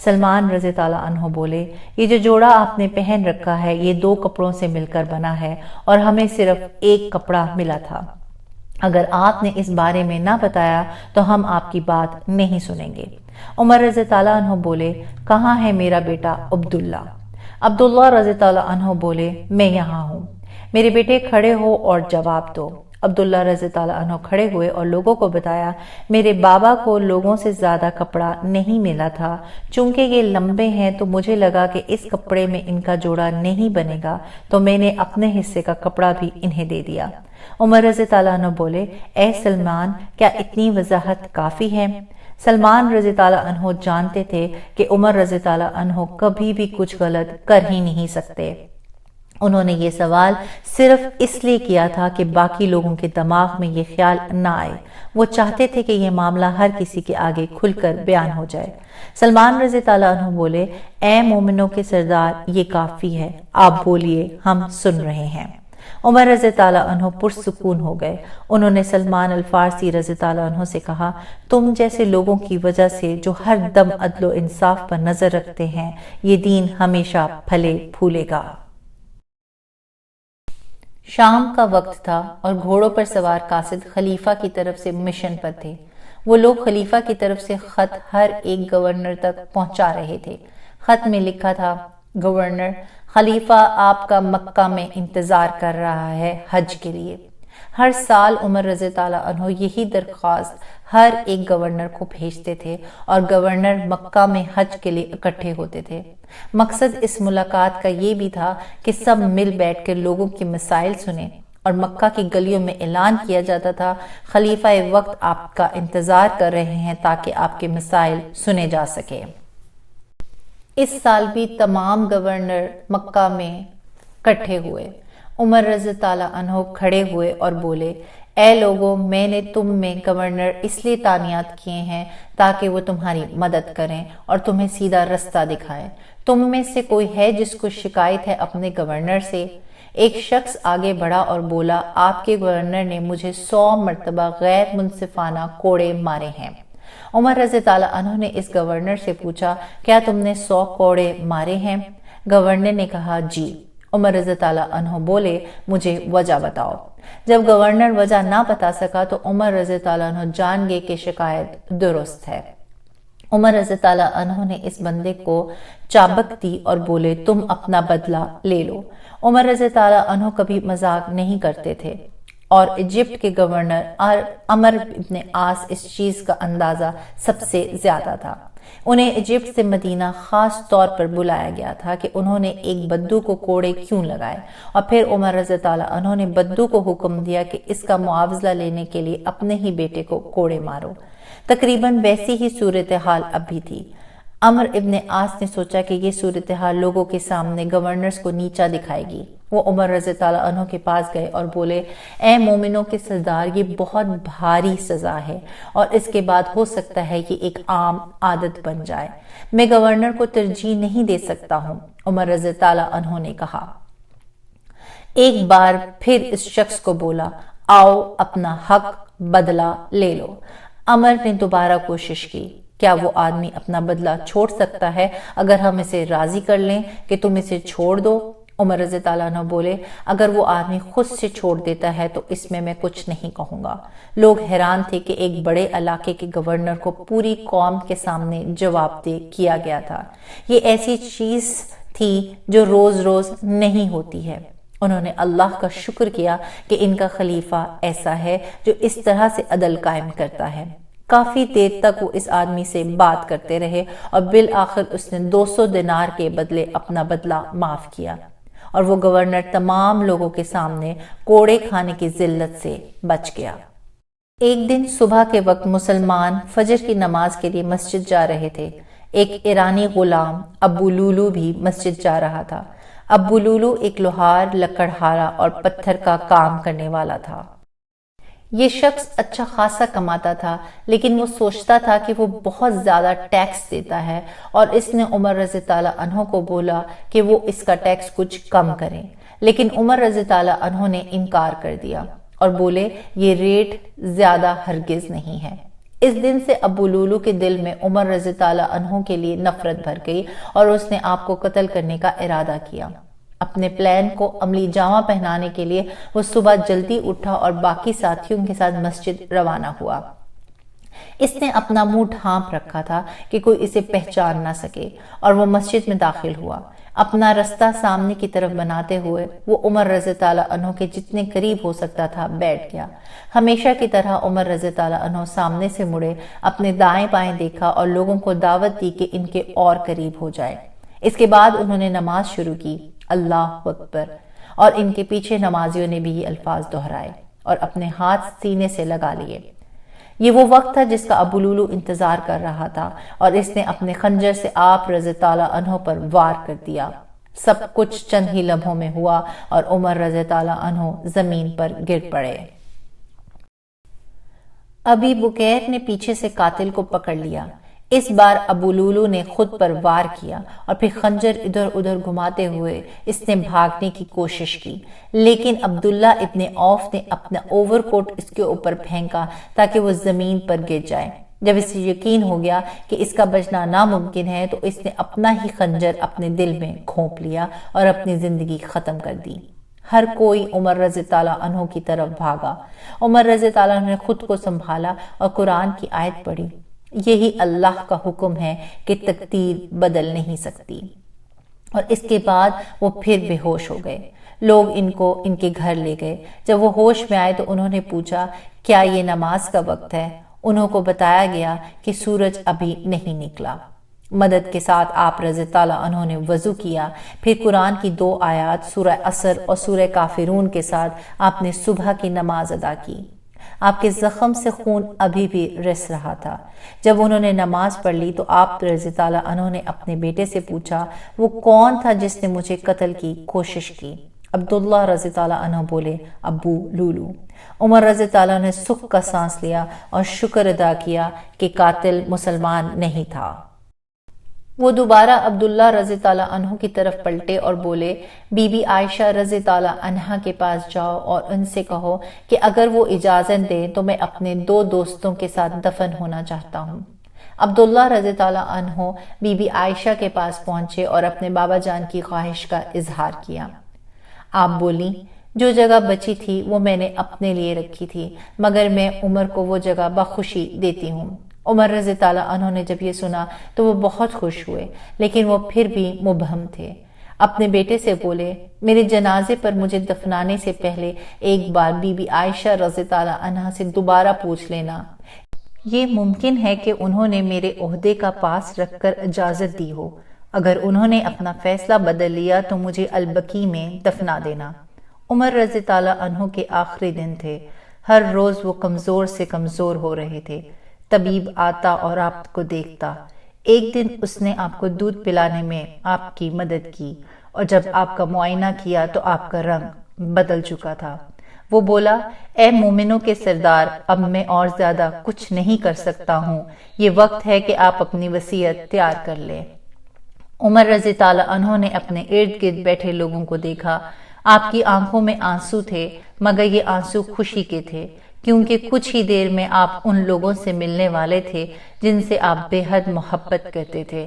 سلمان رضی اللہ عنہ بولے، یہ جو جوڑا آپ نے پہن رکھا ہے یہ 2 کپڑوں سے مل کر بنا ہے اور ہمیں صرف ایک کپڑا ملا تھا، اگر آپ نے اس بارے میں نہ بتایا تو ہم آپ کی بات نہیں سنیں گے۔ عمر رضی اللہ عنہ بولے، کہاں ہے میرا بیٹا عبداللہ؟ عبداللہ رضی اللہ عنہ بولے، میں یہاں ہوں۔ میرے بیٹے کھڑے ہو اور جواب دو۔ عبداللہ رضی اللہ عنہ کھڑے ہوئے اور لوگوں کو بتایا، میرے بابا کو لوگوں سے زیادہ کپڑا نہیں ملا تھا، چونکہ یہ لمبے ہیں تو مجھے لگا کہ اس کپڑے میں ان کا جوڑا نہیں بنے گا، تو میں نے اپنے حصے کا کپڑا بھی انہیں دے دیا۔ عمر رضی اللہ عنہ بولے، اے سلمان، کیا اتنی وضاحت کافی ہے؟ سلمان رضی اللہ عنہ جانتے تھے کہ عمر رضی اللہ عنہ کبھی بھی کچھ غلط کر ہی نہیں سکتے۔ انہوں نے یہ سوال صرف اس لیے کیا تھا کہ باقی لوگوں کے دماغ میں یہ خیال نہ آئے۔ وہ چاہتے تھے کہ یہ معاملہ ہر کسی کے آگے کھل کر بیان ہو جائے۔ سلمان رضی اللہ عنہ بولے، اے مومنوں کے سردار، یہ کافی ہے، آپ بولیے، ہم سن رہے ہیں۔ عمر رضی اللہ عنہ پرسکون ہو گئے۔ انہوں نے سلمان الفارسی رضی اللہ عنہ سے کہا، تم جیسے لوگوں کی وجہ سے جو ہر دم عدل و انصاف پر نظر رکھتے ہیں، یہ دین ہمیشہ پھلے پھولے گا۔ شام کا وقت تھا اور گھوڑوں پر سوار قاصد خلیفہ کی طرف سے مشن پر تھے۔ وہ لوگ خلیفہ کی طرف سے خط ہر ایک گورنر تک پہنچا رہے تھے۔ خط میں لکھا تھا، گورنر، خلیفہ آپ کا مکہ میں انتظار کر رہا ہے حج کے لیے۔ ہر سال عمر رضی اللہ عنہ یہی درخواست ہر ایک گورنر کو بھیجتے تھے اور گورنر مکہ میں حج کے لیے اکٹھے ہوتے تھے۔ مقصد اس ملاقات کا یہ بھی تھا کہ سب مل بیٹھ کر لوگوں کے مسائل سنیں، اور مکہ کی گلیوں میں اعلان کیا جاتا تھا، خلیفہ وقت آپ کا انتظار کر رہے ہیں تاکہ آپ کے مسائل سنے جا سکے۔ اس سال بھی تمام گورنر مکہ میں اکٹھے ہوئے۔ عمر رضی اللہ عنہ کھڑے ہوئے اور بولے، اے لوگوں، میں نے تم میں گورنر اس لیے تعینات کیے ہیں تاکہ وہ تمہاری مدد کریں اور تمہیں سیدھا رستہ دکھائیں۔ تم میں سے کوئی ہے جس کو شکایت ہے اپنے گورنر سے؟ ایک شخص آگے بڑھا اور بولا، آپ کے گورنر نے مجھے 100 مرتبہ غیر منصفانہ کوڑے مارے ہیں۔ عمر رضی اللہ عنہ نے اس گورنر سے پوچھا، کیا تم نے 100 کوڑے مارے ہیں؟ گورنر نے کہا، جی۔ عمر رضی اللہ عنہ بولے، مجھے وجہ بتاؤ۔ جب گورنر وجہ نہ بتا سکا تو عمر رضی اللہ عنہ جان گئے کہ شکایت درست ہے۔ عمر رضی اللہ عنہ نے اس بندے کو چابک دی اور بولے، تم اپنا بدلہ لے لو۔ عمر رضی اللہ عنہ کبھی مذاق نہیں کرتے تھے، اور ایجپٹ کے گورنر عمرو ابن عاص اس چیز کا اندازہ سب سے زیادہ تھا۔ انہیں ایجپٹ سے مدینہ خاص طور پر بلایا گیا تھا کہ انہوں نے ایک بدو کو کوڑے کیوں لگائے، اور پھر عمر رضی اللہ عنہ نے بدو کو حکم دیا کہ اس کا معاوضہ لینے کے لیے اپنے ہی بیٹے کو کوڑے مارو۔ تقریباً ویسی ہی صورتحال اب بھی تھی۔ عمرو ابن عاص نے سوچا کہ یہ صورتحال لوگوں کے سامنے گورنرز کو نیچا دکھائے گی۔ وہ عمر رضی اللہ عنہ کے پاس گئے اور بولے، اے مومنوں کے سردار، یہ بہت بھاری سزا ہے اور اس کے بعد ہو سکتا ہے کہ ایک عام عادت بن جائے۔ میں گورنر کو ترجیح نہیں دے سکتا ہوں۔ عمر رضی اللہ عنہ نے کہا۔ ایک بار پھر اس شخص کو بولا، آؤ اپنا حق بدلہ لے لو۔ عمر نے دوبارہ کوشش کی، کیا وہ آدمی اپنا بدلہ چھوڑ سکتا ہے اگر ہم اسے راضی کر لیں کہ تم اسے چھوڑ دو؟ عمر رضی اللہ عنہ بولے، اگر وہ آدمی خود سے چھوڑ دیتا ہے تو اس میں کچھ نہیں کہوں گا۔ لوگ حیران تھے کہ ایک بڑے علاقے کے گورنر کو پوری قوم کے سامنے جواب دہ کیا گیا تھا۔ یہ ایسی چیز تھی جو روز روز نہیں ہوتی ہے۔ انہوں نے اللہ کا شکر کیا کہ ان کا خلیفہ ایسا ہے جو اس طرح سے عدل قائم کرتا ہے۔ کافی دیر تک وہ اس آدمی سے بات کرتے رہے اور بالآخر اس نے 200 دینار کے بدلے اپنا بدلہ معاف کیا، اور وہ گورنر تمام لوگوں کے سامنے کوڑے کھانے کی ذلت سے بچ گیا۔ ایک دن صبح کے وقت مسلمان فجر کی نماز کے لیے مسجد جا رہے تھے۔ ایک ایرانی غلام ابو لولو بھی مسجد جا رہا تھا۔ ابو لولو ایک لوہار، لکڑہارا اور پتھر کا کام کرنے والا تھا۔ یہ شخص اچھا خاصا کماتا تھا، لیکن وہ سوچتا تھا کہ وہ بہت زیادہ ٹیکس دیتا ہے، اور اس نے عمر رضی اللہ عنہ کو بولا کہ وہ اس کا ٹیکس کچھ کم کریں، لیکن عمر رضی اللہ عنہ نے انکار کر دیا اور بولے، یہ ریٹ زیادہ ہرگز نہیں ہے۔ اس دن سے ابو لولو کے دل میں عمر رضی اللہ عنہ کے لیے نفرت بھر گئی اور اس نے آپ کو قتل کرنے کا ارادہ کیا۔ اپنے پلان کو عملی جامہ پہنانے کے لیے وہ صبح جلدی اٹھا اور باقی ساتھیوں کے ساتھ مسجد روانہ ہوا۔ اس نے اپنا منہ ڈھانپ رکھا تھا کہ کوئی اسے پہچان نہ سکے، اور وہ مسجد میں داخل ہوا۔ اپنا رستہ سامنے کی طرف بناتے ہوئے وہ عمر رضی اللہ عنہ کے جتنے قریب ہو سکتا تھا بیٹھ گیا۔ ہمیشہ کی طرح عمر رضی اللہ عنہ سامنے سے مڑے، اپنے دائیں بائیں دیکھا اور لوگوں کو دعوت دی کہ ان کے اور قریب ہو جائے۔ اس کے بعد انہوں نے نماز شروع کی، اللہ اکبر، اور ان کے پیچھے نمازیوں نے بھی یہ الفاظ دہرائے اور اپنے ہاتھ سینے سے لگا لیے۔ یہ وہ وقت تھا جس کا ابو لولو انتظار کر رہا تھا، اور اس نے اپنے خنجر سے آپ رضی اللہ عنہ پر وار کر دیا۔ سب کچھ چند ہی لمحوں میں ہوا اور عمر رضی اللہ عنہ زمین پر گر پڑے۔ ابی بکیر نے پیچھے سے قاتل کو پکڑ لیا۔ اس بار ابو لولو نے خود پر وار کیا اور پھر خنجر ادھر ادھر گھماتے ہوئے اس نے بھاگنے کی کوشش کی، لیکن عبداللہ ابن عوف نے اپنا اوور کوٹ اس کے اوپر پھینکا تاکہ وہ زمین پر گر جائے۔ جب اسے یقین ہو گیا کہ اس کا بچنا ناممکن ہے تو اس نے اپنا ہی خنجر اپنے دل میں گھونپ لیا اور اپنی زندگی ختم کر دی۔ ہر کوئی عمر رضی اللہ عنہ کی طرف بھاگا۔ عمر رضی اللہ عنہ نے خود کو سنبھالا اور قرآن کی آیت پڑھی، یہی اللہ کا حکم ہے کہ تقدیر بدل نہیں سکتی، اور اس کے بعد وہ پھر بے ہوش ہو گئے۔ لوگ ان کو ان کے گھر لے گئے۔ جب وہ ہوش میں آئے تو انہوں نے پوچھا کیا یہ نماز کا وقت ہے؟ انہوں کو بتایا گیا کہ سورج ابھی نہیں نکلا۔ مدد کے ساتھ آپ رضی اللہ عنہ نے وضو کیا، پھر قرآن کی 2 آیات سورہ عصر اور سورہ کافرون کے ساتھ آپ نے صبح کی نماز ادا کی۔ آپ کے زخم سے خون ابھی بھی رس رہا تھا۔ جب انہوں نے نماز پڑھ لی تو آپ رضی اللہ عنہ نے اپنے بیٹے سے پوچھا وہ کون تھا جس نے مجھے قتل کی کوشش کی؟ عبداللہ رضی اللہ عنہ بولے ابو لولو۔ عمر رضی اللہ عنہ نے سکھ کا سانس لیا اور شکر ادا کیا کہ قاتل مسلمان نہیں تھا۔ وہ دوبارہ عبداللہ رضی اللہ عنہ کی طرف پلٹے اور بولے بی بی عائشہ رضی اللہ عنہا کے پاس جاؤ اور ان سے کہو کہ اگر وہ اجازت دیں تو میں اپنے 2 دوستوں کے ساتھ دفن ہونا چاہتا ہوں۔ عبداللہ رضی اللہ عنہ بی بی عائشہ کے پاس پہنچے اور اپنے بابا جان کی خواہش کا اظہار کیا۔ آپ بولیں جو جگہ بچی تھی وہ میں نے اپنے لیے رکھی تھی، مگر میں عمر کو وہ جگہ بخوشی دیتی ہوں۔ عمر رضی اللہ عنہ نے جب یہ سنا تو وہ بہت خوش ہوئے، لیکن وہ پھر بھی مبہم تھے۔ اپنے بیٹے سے بولے میرے جنازے پر مجھے دفنانے سے پہلے ایک بار بی بی عائشہ رضی اللہ عنہا سے دوبارہ پوچھ لینا، یہ ممکن ہے کہ انہوں نے میرے عہدے کا پاس رکھ کر اجازت دی ہو، اگر انہوں نے اپنا فیصلہ بدل لیا تو مجھے البقیع میں دفنا دینا۔ عمر رضی اللہ عنہ کے آخری دن تھے، ہر روز وہ کمزور سے کمزور ہو رہے تھے۔ طبیب آتا اور آپ کو دیکھتا۔ ایک دن اس نے آپ کو دودھ پلانے میں آپ کی مدد کی، اور جب آپ کا معائنہ کیا تو آپ کا رنگ بدل چکا تھا۔ وہ بولا اے مومنوں کے سردار، اب میں اور زیادہ کچھ نہیں کر سکتا ہوں، یہ وقت ہے کہ آپ اپنی وصیت تیار کر لیں۔ عمر رضی اللہ عنہ نے اپنے ارد گرد بیٹھے لوگوں کو دیکھا۔ آپ کی آنکھوں میں آنسو تھے، مگر یہ آنسو خوشی کے تھے، کیونکہ کچھ ہی دیر میں آپ ان لوگوں سے ملنے والے تھے جن سے آپ بے حد محبت کرتے تھے۔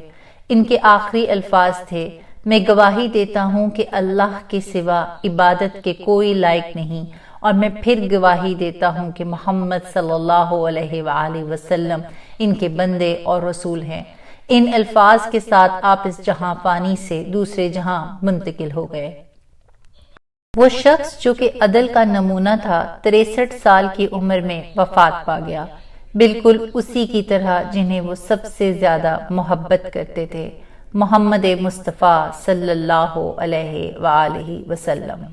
ان کے آخری الفاظ تھے میں گواہی دیتا ہوں کہ اللہ کے سوا عبادت کے کوئی لائق نہیں، اور میں پھر گواہی دیتا ہوں کہ محمد صلی اللہ علیہ وآلہ وسلم ان کے بندے اور رسول ہیں۔ ان الفاظ کے ساتھ آپ اس جہاں فانی سے دوسرے جہاں منتقل ہو گئے۔ وہ شخص جو کہ عدل کا نمونہ تھا 63 سال کی عمر میں وفات پا گیا، بالکل اسی کی طرح جنہیں وہ سب سے زیادہ محبت کرتے تھے، محمد مصطفیٰ صلی اللہ علیہ وآلہ وسلم۔